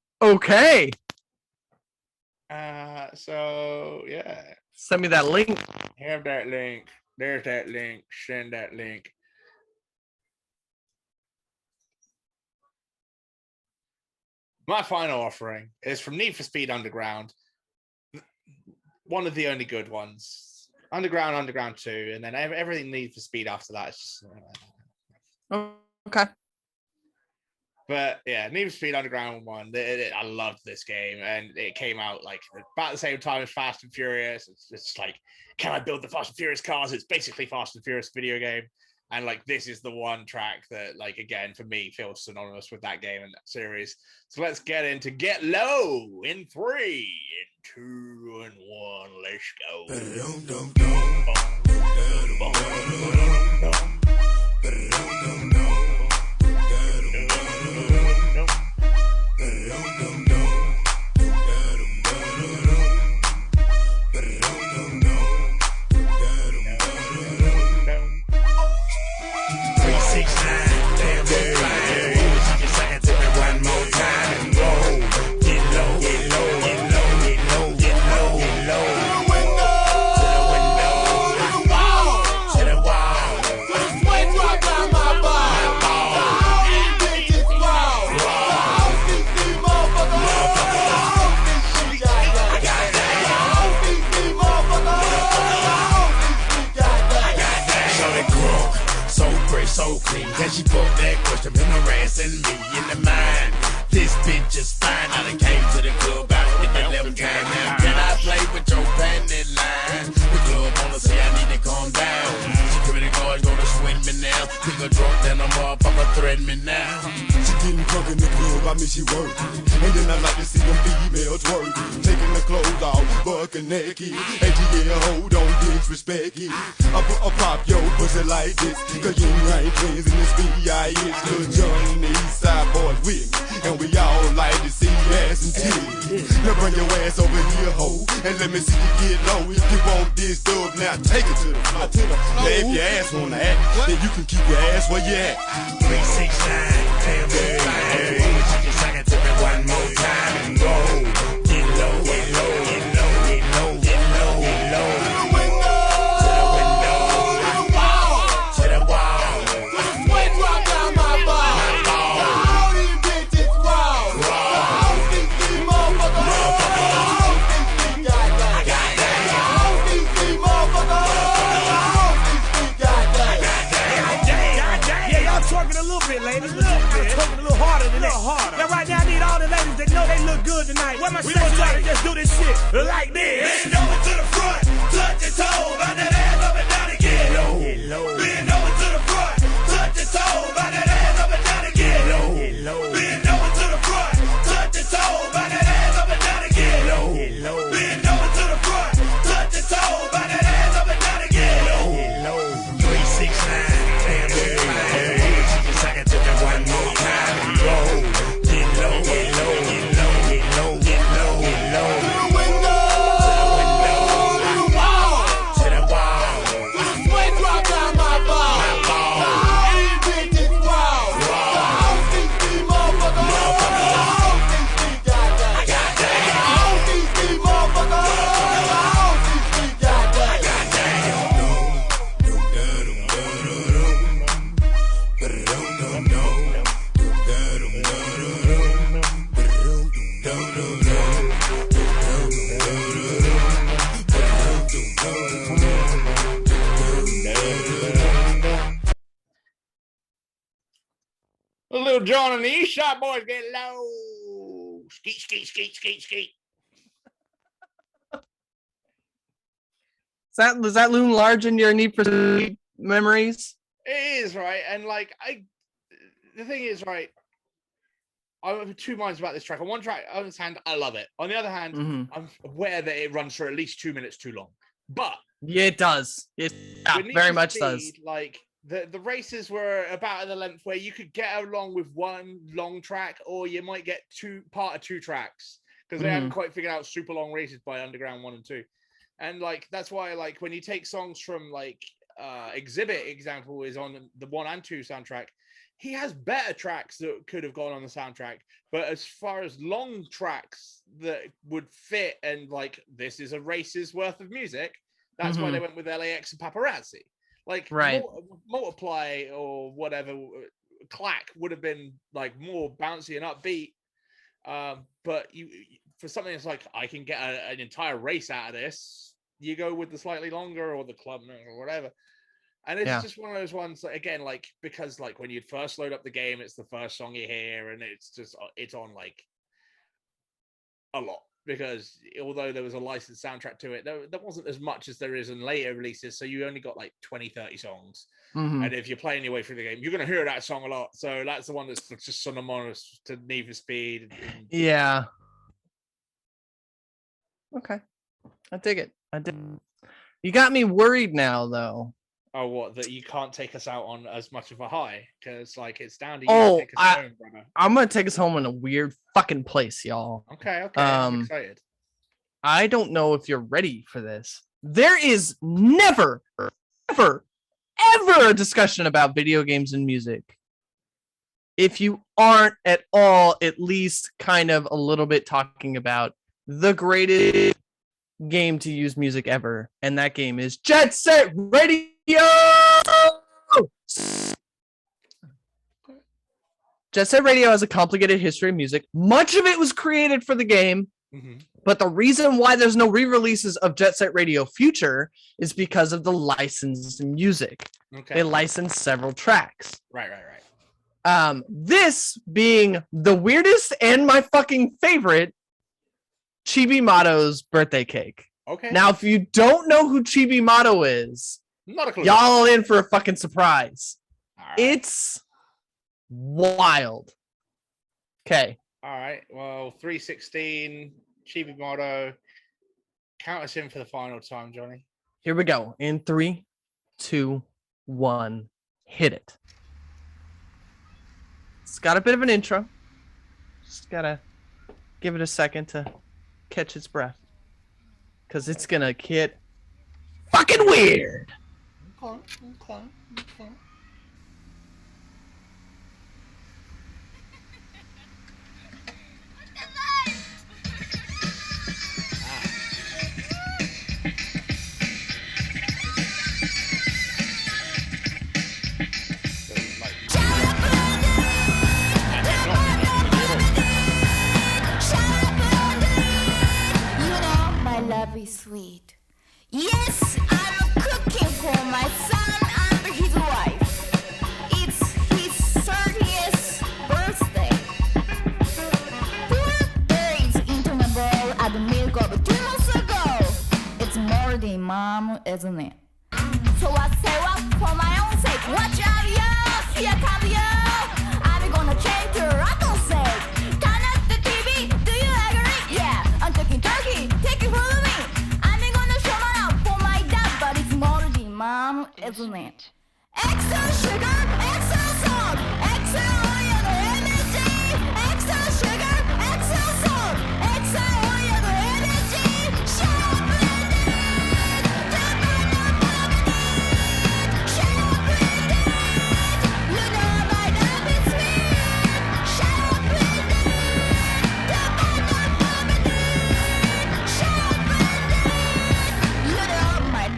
So, yeah. Send me that link. Have that link. There's that link. Send that link. My final offering is from Need for Speed Underground. One of the only good ones. Underground 2, and then everything Need for Speed after that is just... Okay. But yeah, Need for Speed Underground 1, I loved this game, and it came out like about the same time as Fast and Furious. It's just like, can I build the Fast and Furious cars? It's basically Fast and Furious video game. And like, this is the one track that, like, again, for me, feels synonymous with that game and that series. So let's get into Get Low in 3, in 2, and 1. Let's so clean. Can she put that question been harassing me in the mind? This bitch is fine. I done came to the club out with the left time. Now can I play with your panty line? The club wanna say I need to calm down. Security guards gonna swing me now. Pick a drunk, then I'm up, I'ma threaten me now. She getting drunk in the club, I mean she working. And then I like to see them females twerking. Taking the clothes off, bucking naked. ATL, hold on, disrespect it. I'll pop your pussy like this. Cause you ain't twins in this B.I.S. Lil John and the East Side boys with me. And we all like to see ass and titties. Now bring your ass over here, ho. And let me see you get low. If you want this dub, now take it to the floor. Now if your ass wanna act, then you can keep your ass where you at. 369, damn it, fine. Just suck it to me one more time and go. Get low, get low, get low, get low, get low, get low. To the window, to the wall, to the wall. Sweat drop down my ball. All these bitches wild. All these motherfuckers. All these goddamn. All these motherfuckers. Yeah, y'all twerking a little bit, ladies. Twerking a little harder than that. Now, right now, I need all the ladies that know they look good tonight. What am I saying? We gonna just do this shit like this. Bend over to the front, touch your toe, bout that ass up and down again. Bend over to the front, touch your toe, bout that ass up and down again. Bend over to the front, touch your toe, bout that ass up and down again. Bend over to the front, touch your toe, bout that ass up and down again. 369, damn it, fine. Suck it to me one more time and go. Get low, get low, get low, get low, get low, get low. To the window, to the wall, to the wall. Sweat drop down my ball. All these bitches wild. All these motherfuckers. All these goddamn. All these motherfuckers. All these goddamn. Little John and the East Side boys get low. Skeet, skeet, skeet, skeet, skeet. Does that loom large in your Need for Speed memories? It is, right? And like, the thing is, right, I'm of two minds about this track. On one hand, I love it. On the other hand, I'm aware that it runs for at least 2 minutes too long. But yeah, it does. It very much does. Like, the races were about the length where you could get along with one long track, or you might get part of two tracks, because they hadn't quite figured out super long races by Underground 1 and 2. And like, that's why, like, when you take songs from like Exhibit, example, is on the 1 and 2 soundtrack, he has better tracks that could have gone on the soundtrack. But as far as long tracks that would fit, and like, this is a race's worth of music, that's why they went with LAX and Paparazzi. Like, Multiply or whatever, Clack would have been like more bouncy and upbeat. But for something that's like, I can get an entire race out of this, you go with the slightly longer or the club or whatever. And it's just one of those ones that, again, like, because like when you first load up the game, it's the first song you hear, and it's on like a lot, because although there was a licensed soundtrack to it, there wasn't as much as there is in later releases. So you only got like 20-30 songs. And if you're playing your way through the game, you're going to hear that song a lot. So that's the one that's just synonymous to Need for Speed. Yeah. Okay. I dig it. You got me worried now, though. Oh, what? That you can't take us out on as much of a high? Because, like, it's down to you to take us home, brother. I'm going to take us home in a weird fucking place, y'all. Okay. I'm excited. I don't know if you're ready for this. There is never, ever a discussion about video games and music if you aren't at all at least kind of a little bit talking about the greatest game to use music ever, and that game is Jet Set Radio. Jet Set Radio has a complicated history of music. Much of it was created for the game, but the reason why there's no re-releases of Jet Set Radio Future is because of the licensed music. They licensed several tracks. Right. This being the weirdest and my fucking favorite, Chibi Mato's Birthday Cake. Okay. Now, if you don't know who Chibi Mato is, not a clue. Y'all in for a fucking surprise. Right. It's wild. Okay. All right. Well, 316, Chibi Mato. Count us in for the final time, Johhny. Here we go. In 3, 2, 1. Hit it. It's got a bit of an intro. Just gotta give it a second to catch its breath, because it's gonna get fucking weird. Okay. Love is sweet. Yes, I'm cooking for my son and his wife. It's his 30th birthday. 4 days into my bowl at the milk of 2 months ago. It's more than mom, isn't it? So I say what for my own sake. Watch out, yo! Here come yo! I'm gonna change your rotten sake. Turn up the TV, do you agree? Yeah, I'm talking turkey, take it from me. I'm gonna show my out for my dad, but it's more than mom, isn't it? Extra sugar, extra salt, extra oil, MSG. Extra sugar, extra salt, extra oil, MSG. Shut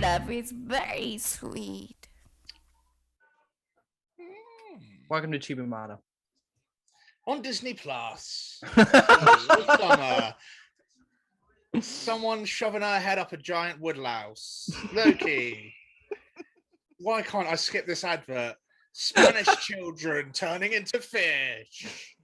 up, it's very sweet. Welcome to Chibi Mato. On Disney Plus. Someone shoving her head up a giant woodlouse. Loki. Why can't I skip this advert? Spanish children turning into fish.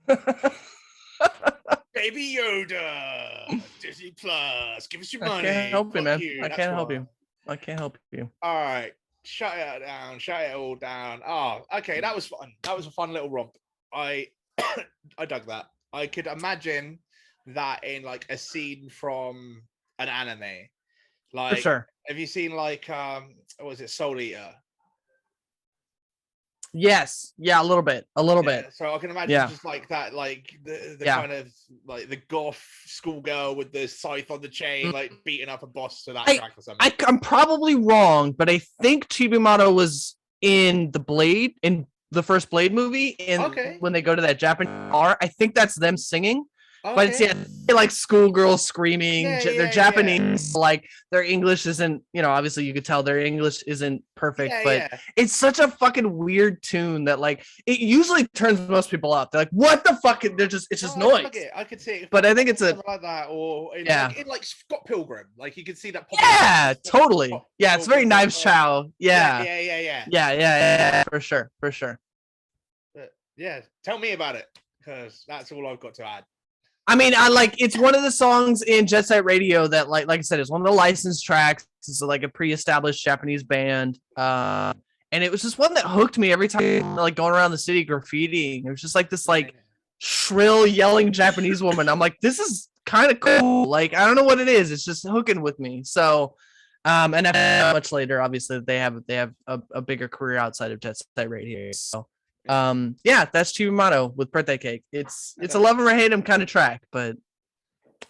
Baby Yoda. Disney Plus. Give us your money. I can't help you, man. I That's can't help why. you. I can't help you. All right. Shut it down. Shut it all down. Oh, okay. That was fun. That was a fun little romp. I dug that. I could imagine that in like a scene from an anime. Like, For sure. Have you seen like what was it, Soul Eater? Yes. Yeah, a little bit. So I can imagine just like that, like the kind of like the goth schoolgirl with the scythe on the chain, like beating up a boss to that track or something. I'm probably wrong, but I think Chibi Mato was in the first Blade movie, when they go to that Japanese bar. I think that's them singing, But it's like schoolgirls screaming. They're Japanese. Like their English isn't, obviously you could tell their English isn't perfect, but it's such a fucking weird tune that like it usually turns most people up. They're like, what the fuck? It's just noise. I could see it. But I think it's a like that, or in like Scott Pilgrim, like you could see that. Yeah, totally. Yeah, it's very Knives Chow. Yeah. For sure. But yeah, tell me about it, because that's all I've got to add. I mean, it's one of the songs in Jet Set Radio that like I said, is one of the licensed tracks. It's like a pre-established Japanese band. And it was just one that hooked me every time, like going around the city graffitiing. It was just like this like shrill yelling Japanese woman. I'm like, this is kind of cool. Like, I don't know what it is. It's just hooking with me. So, and much later, obviously they have a bigger career outside of Jet Set Radio. So, that's Chibimato with Birthday Cake. It's a love him or hate him kind of track, but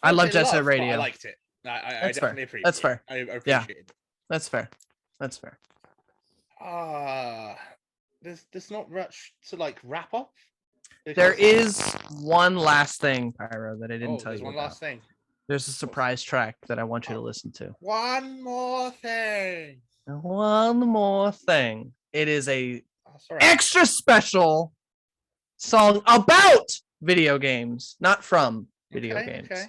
I love Jet Set Radio. I liked it. I definitely appreciate it. That's fair. I appreciate it. That's fair. There's not much to like wrap up. There is one last thing, Pyro, that I didn't tell you about. One last thing. There's a surprise track that I want you to listen to. One more thing. It is a extra special song about video games, not from video games. Okay.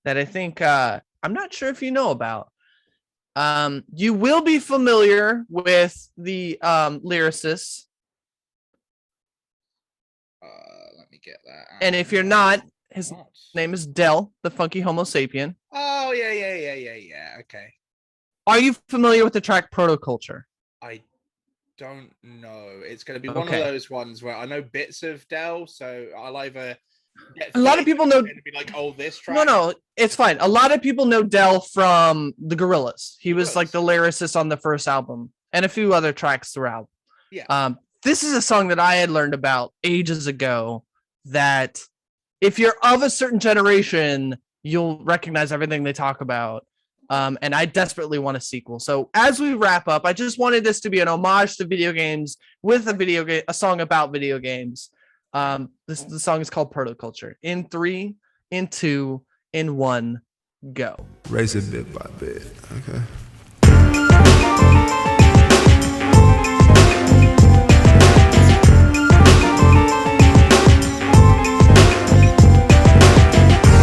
That I think I'm not sure if you know about. You will be familiar with the lyricist. Let me get that. And if you're not, his name is Del, the Funky Homo Sapien. Oh yeah. Okay. Are you familiar with the track Protoculture? I don't know. It's going to be one of those ones where I know bits of Del, so I'll either. A lot of people know. Be like, this track. No, it's fine. A lot of people know Del from the Gorillaz. He was like the lyricist on the first album and a few other tracks throughout. Yeah. This is a song that I had learned about ages ago. That if you're of a certain generation, you'll recognize everything they talk about. And I desperately want a sequel. So as we wrap up, I just wanted this to be an homage to video games with a song about video games. The song is called Protoculture. In 3, in 2, in 1, go. Raise it bit by bit. Okay.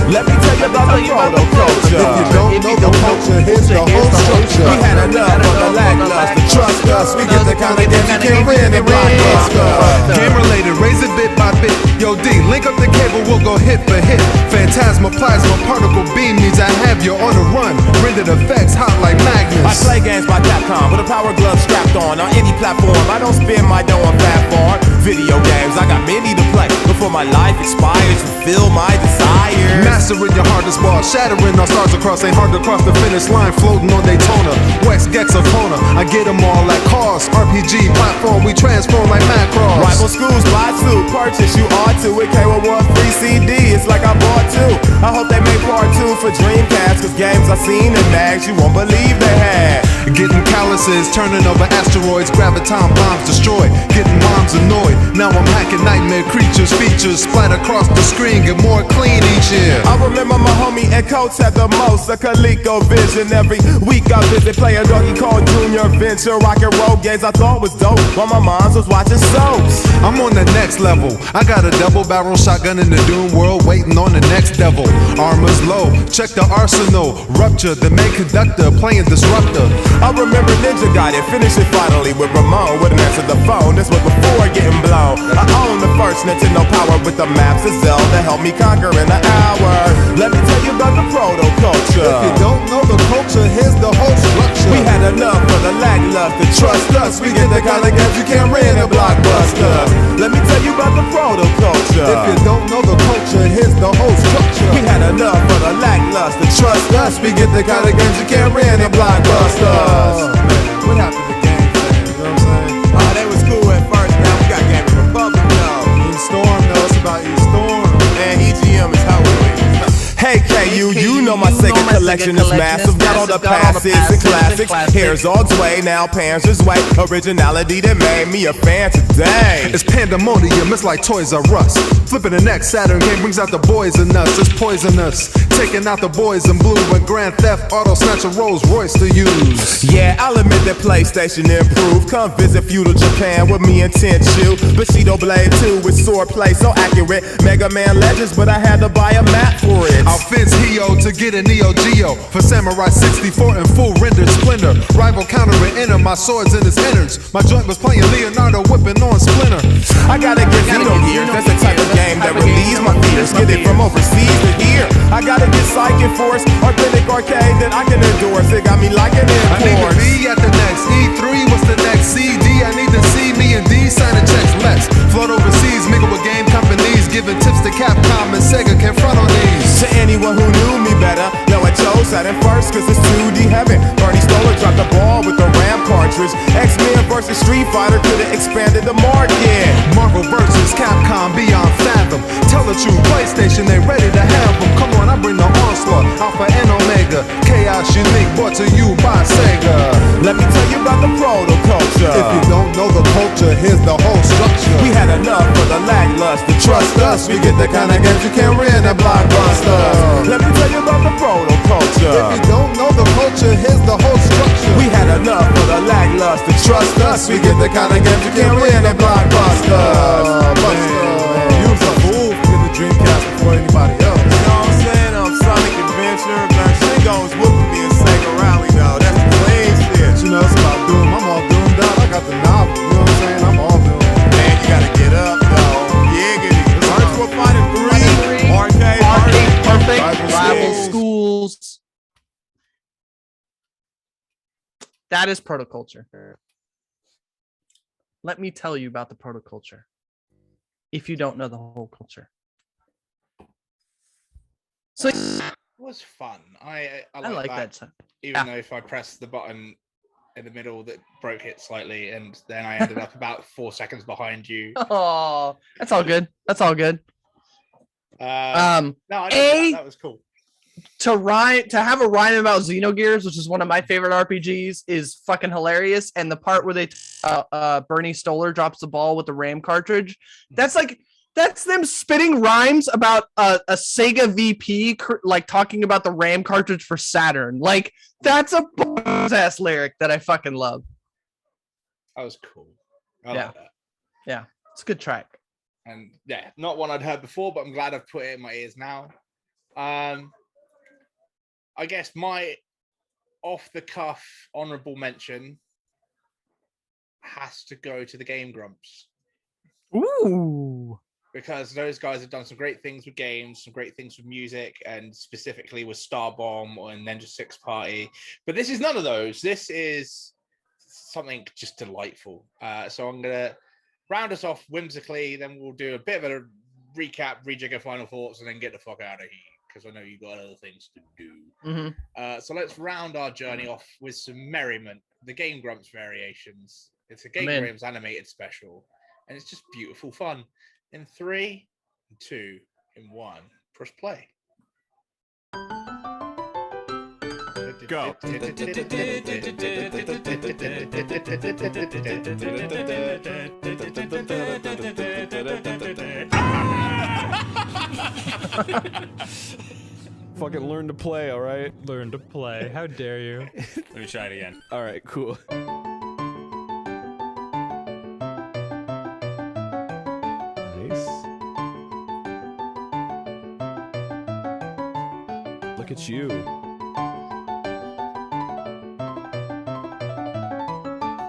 Let me tell you about the protoculture. If you don't know the culture, here's the whole structure. We had enough of the lackluster. Trust us, we get the kind of games you can't win in blockbuster. Game related, raise it bit by bit. Yo D, link up the cable, we'll go hit for hit. Phantasma, plasma, particle beam means I have you on a run. Rendered effects hot like magnets. I play games by Capcom with a power glove strapped on any platform. I don't spend my dough on platform. Video games, I got many to play before my life expires. Fulfill my desires. Mastering your hardest ball, shattering our stars across. Ain't hard to cross the finish line, floating on Daytona. West Gex of Kona, I get them all like cars. RPG platform, we transform like Macross. Rival schools, buy two, purchase, you ought to. It came with one free CD, it's like I bought two. I hope they make part 2 for Dreamcast, cause games I seen in mags you won't believe they had. Getting calluses, turning over asteroids, graviton bombs destroyed, getting moms annoyed. Now I'm hacking nightmare creatures, features splat across the screen, get more clean each year. I remember my homie and Coach had the most, a ColecoVision. Every week I visit, play a doggy called Junior Venture, rock and roll games I thought was dope, while my mom was watching soaps. I'm on the next level, I got a double barrel shotgun in the Doom world, waiting on the next devil. Armor's low, check the arsenal, rupture, the main conductor, playing disruptor. I remember Ninja got it, finish it finally with Ramon, wouldn't answer the phone, this was before getting blown. I own the first Nintendo Power with the maps of Zelda, help me conquer in an hour. Let me tell you about the protoculture. If you don't know the culture, here's the whole structure. We had enough of the lackluster. Trust us, we get the kind of games you can't rent in blockbuster. Let me tell you about the protoculture. If you don't know the culture, here's the whole structure. We had enough of the lackluster. Trust us, we get the kind of games you can't rent in blockbusters. Man, what happened to game fans? You know what I'm saying? Oh, they was cool at first. Now we got Game Republic now. E-Storm, no, it's about E-Storm. And EGM is how we. Hey KU, you know my Sega collection is massive. Got all the passive and classics. Here's all way, now pans just way. Originality that made me a fan today. It's pandemonium, it's like Toys R Us. Flipping the next Saturn game brings out the boys in us. It's poisonous, taking out the boys in blue. When Grand Theft Auto snatch a Rolls Royce to use. Yeah, I'll admit that PlayStation improved. Come visit feudal Japan with me and Tenchu. Bushido Blade 2 with swordplay so accurate. Mega Man Legends, but I had to buy a map for it. I'll fence Hio to get a Neo Geo for Samurai 64 and full rendered splendor. Rival counter and enter my swords in his innards. My joint was playing Leonardo whipping on Splinter. I gotta get Xenogears, that's the type of game that relieves my fears. Get it from overseas to here. I gotta get Psychic Force, authentic arcade that I can endorse. It got me liking it. I need to be at the next E3. What's the next CD? I need to see me and D signing checks. Let's float overseas, mingle with game companies, giving tips to Capcom and Sega can front on these. To anyone who knew me better, yo, I chose that at first cause it's 2D heaven. Bernie Stoller dropped the ball with the RAM cartridge. X-Men versus Street Fighter could've expanded the market. Marvel versus Capcom beyond fathom. Tell the truth, PlayStation ain't ready to have them. Come on, I bring the onslaught, Alpha and Omega. Chaos unique, brought to you by Sega. Let me tell you about the proto culture. If you don't know the culture, here's the whole structure. We had enough for the lackluster. Trust us, we get the kind of games you can't win at Blockbuster. Let me tell you about the proto culture. If you don't know the culture, here's the whole structure. We had enough for the lackluster. Trust us, we get the kind of games you can't win at Blockbuster. You was a fool in the Dreamcast before anybody else. You know what I'm saying? Sonic Adventure, Black Shingo was whooping me in Sega Rally though. That's the clean shit. You know, it's about Doom. I'm all doomed out. I got the novel. You know what I'm saying? I'm all doomed. Man, you gotta get up though. Giggity. Virtual Fighter 3. Arcade perfect. Rival schools. That is protoculture. Let me tell you about the protoculture. If you don't know the whole culture. So it was fun. I like that. Even though if I pressed the button in the middle that broke it slightly and then I ended up about 4 seconds behind you. Oh, that's all good. That's all good. No, that was cool. To have a rhyme about Xenogears, which is one of my favorite RPGs, is fucking hilarious. And the part where they Bernie Stoller drops the ball with the RAM cartridge, that's them spitting rhymes about a Sega VP like talking about the RAM cartridge for Saturn. Like that's a ass lyric that I fucking love. That was cool. I like that. Yeah, it's a good track. And yeah, not one I'd heard before, but I'm glad I've put it in my ears now. I guess my off-the-cuff honorable mention has to go to the Game Grumps. Ooh. Because those guys have done some great things with games, some great things with music, and specifically with Star Bomb and Ninja Six Party. But this is none of those. This is something just delightful. So I'm going to round us off whimsically, then we'll do a bit of a recap, rejig of final thoughts, and then get the fuck out of here. Because I know you got other things to do. Mm-hmm. So let's round our journey off with some merriment. The Game Grumps variations. It's a Game Grumps animated special, and it's just beautiful fun. In 3, 2, 1, press play. Go. Fucking learn to play, all right? Learn to play. How dare you? Let me try it again. All right, cool. Nice. Look at you.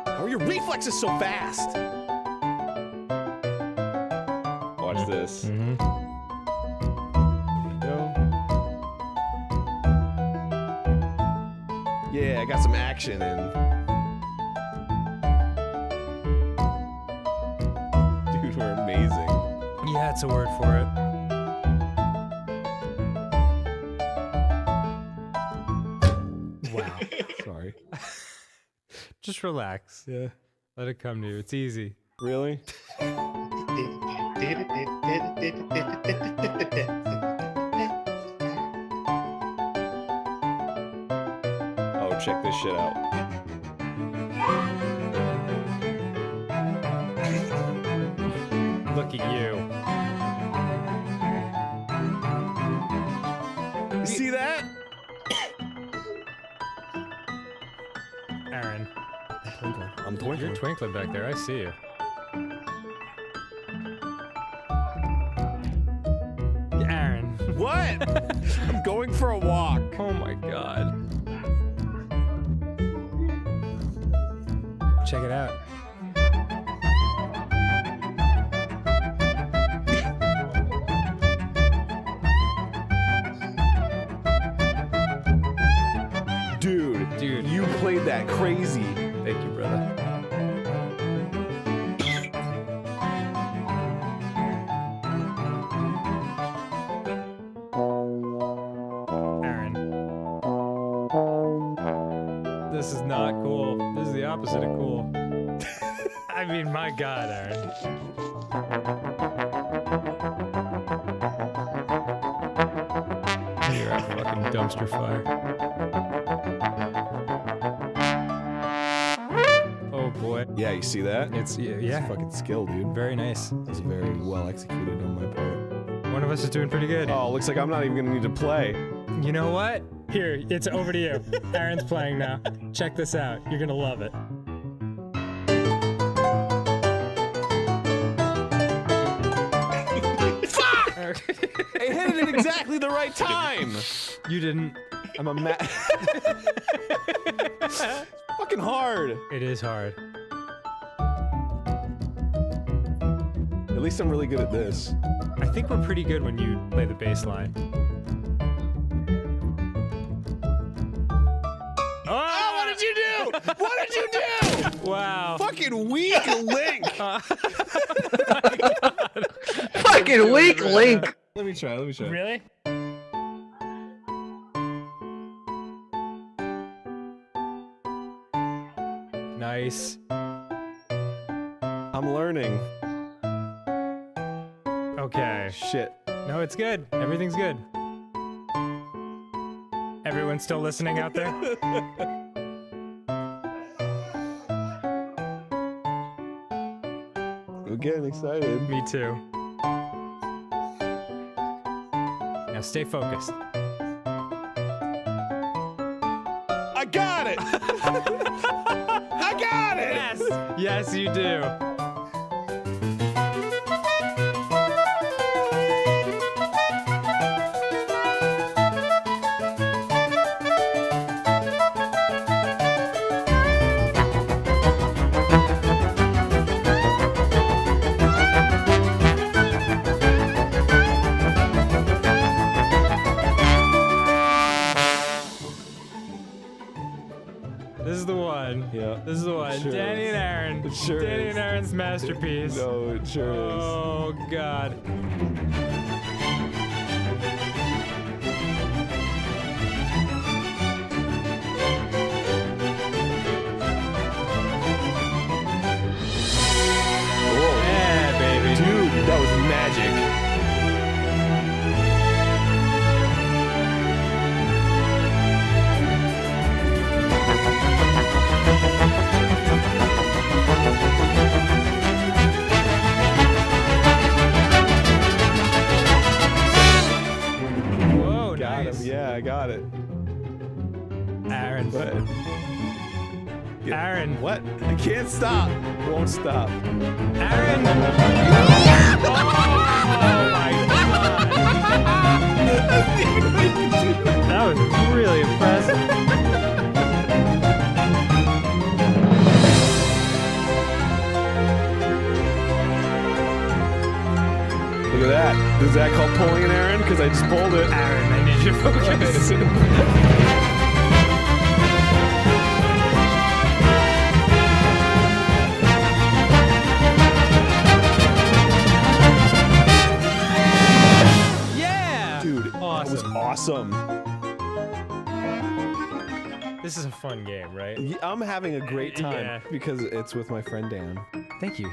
How are your reflexes so fast? Watch this. Yeah, I got some action and dude, we're amazing. Yeah, it's a word for it. Wow. Sorry. Just relax. Yeah. Let it come to you. It's easy. Really? Oh, check this shit out. Look at you. You see that? Aaron. I'm twinkling. You're twinkling back there. I see you. Aaron. What? I'm going for a walk. Oh my god. Check it out. Dude, you played that crazy. Thank you, brother. Aaron. This is not cool. This is the opposite of cool. I mean, my god, Aaron. You're a fucking dumpster fire. Oh boy. Yeah, you see that? It's yeah. It's fucking skill, dude. Very nice. That's very well executed on my part. One of us is doing pretty good. Oh, looks like I'm not even gonna need to play. You know what? Here, it's over to you. Aaron's playing now. Check this out. You're gonna love it. Fuck! I hit it at exactly the right time. You didn't. I'm a it's fucking hard. It is hard. At least I'm really good at this. I think we're pretty good when you play the bass line. Oh, what did you do? What did you do? Wow. Fucking weak link. Fucking weak link. Let me try. Really? Nice. I'm learning. Okay. Shit. No, it's good. Everything's good. Everyone's still listening out there? I'm getting excited. Me too. Now stay focused. I got it! I got it! Yes! Yes, you do. This is the one. Yeah. This is the one. Sure Danny is. and Aaron. It sure Danny is. and Aaron's masterpiece. No, it sure is. Oh, God. Yeah, baby. Dude, that was magic. Whoa, Got nice. him. Yeah, I got it. Aaron. What? Aaron. What? I can't stop. Won't stop. Aaron. Oh, my God. That was really impressive. Look at that. Is that called pulling an Aaron? Because I just pulled it. Aaron, I need you to focus. Yeah! Dude, that was awesome. This is a fun game, right? Yeah, I'm having a great time Yeah. because it's with my friend Dan. Thank you.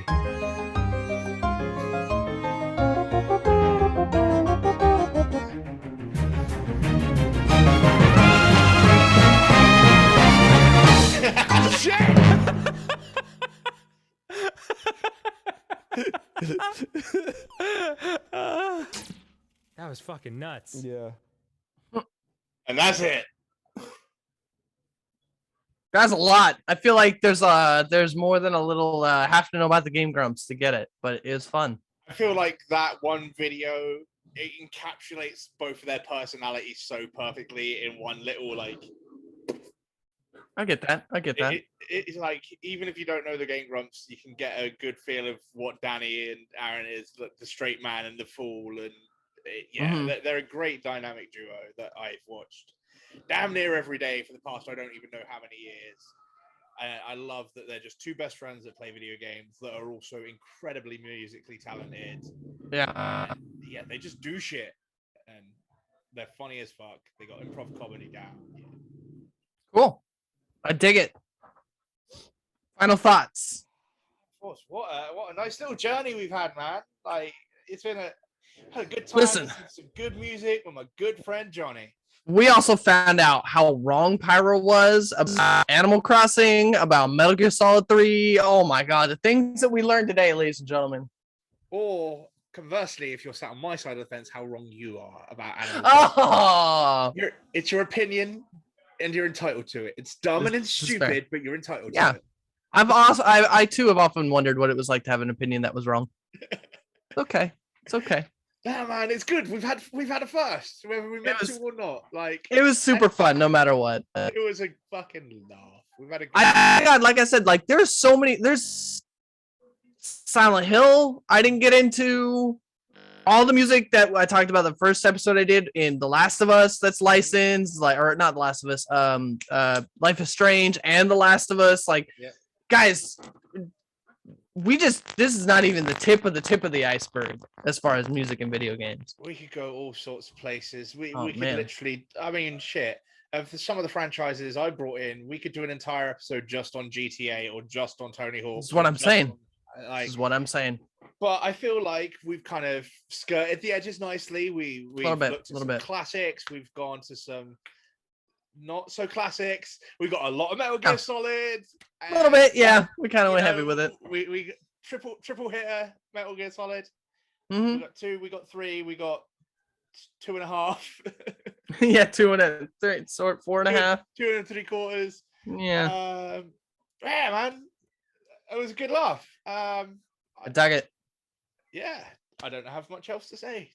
That was fucking nuts. Yeah. And that's it. That's a lot. I feel like there's more than a little have to know about the Game Grumps to get it, but it is fun. I feel like that one video, it encapsulates both of their personalities so perfectly in one little like. I get that. It's like, even if you don't know the Game Grumps, you can get a good feel of what Danny and Aaron is, the straight man and the fool, and they're a great dynamic duo that I've watched damn near every day for the past I don't even know how many years. I love that they're just two best friends that play video games that are also incredibly musically talented. Yeah. Yeah, they just do shit, and they're funny as fuck. They got improv comedy down. Yeah. Cool. I dig it. Final thoughts. Of course, what a nice little journey we've had, man. Like, it's been had a good time. Listen. Listening to some good music with my good friend Johnny. We also found out how wrong Pyro was about Animal Crossing, about Metal Gear Solid 3. Oh my god, the things that we learned today, ladies and gentlemen. Or conversely, if you're sat on my side of the fence, how wrong you are about Animal Crossing. It's your opinion, and you're entitled to it. It's dumb and it's stupid, but you're entitled to it. I too have often wondered what it was like to have an opinion that was wrong. Okay. It's okay. Yeah, man, it's good. We've had a first, whether we meant to or not. Like, it was super fun, no matter what. It was a fucking laugh. We've had a. God, like I said, like there's so many. There's Silent Hill. I didn't get into all the music that I talked about the first episode I did in The Last of Us. That's licensed, like, or not The Last of Us. Life is Strange and The Last of Us. Like, guys. This is not even the tip of the iceberg as far as music and video games. We could go all sorts of places. We could literally, I mean, shit. For some of the franchises I brought in, we could do an entire episode just on GTA or just on Tony Hawk. This is what I'm saying. This is what I'm saying. But I feel like we've kind of skirted the edges nicely. We've looked at some classics. We've gone to some not so classics. We got a lot of Metal Gear Solid. A little bit, yeah. We kind of went heavy with it. We triple hitter Metal Gear Solid. Mm-hmm. We got 2, we got 3, we got 2.5. Yeah, 2.5, sort 4.5. 2 3/4. Yeah. Yeah, man. It was a good laugh. I dug it. Yeah, I don't have much else to say.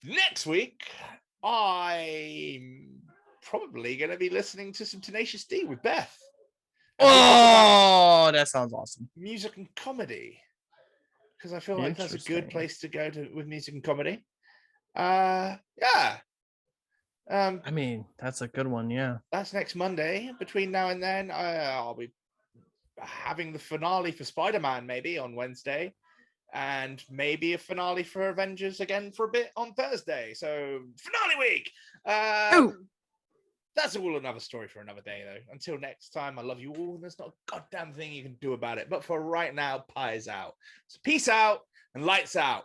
Next week, I'm probably going to be listening to some Tenacious D with Beth. Oh, that sounds awesome. Music and comedy. Because I feel like that's a good place to go to with music and comedy. Yeah. I mean, that's a good one, yeah. That's next Monday. Between now and then, I'll be having the finale for Spider-Man maybe on Wednesday. And maybe a finale for Avengers again for a bit on Thursday. So, finale week! That's all another story for another day, though. Until next time, I love you all, and there's not a goddamn thing you can do about it. But for right now, pie is out. So peace out and lights out.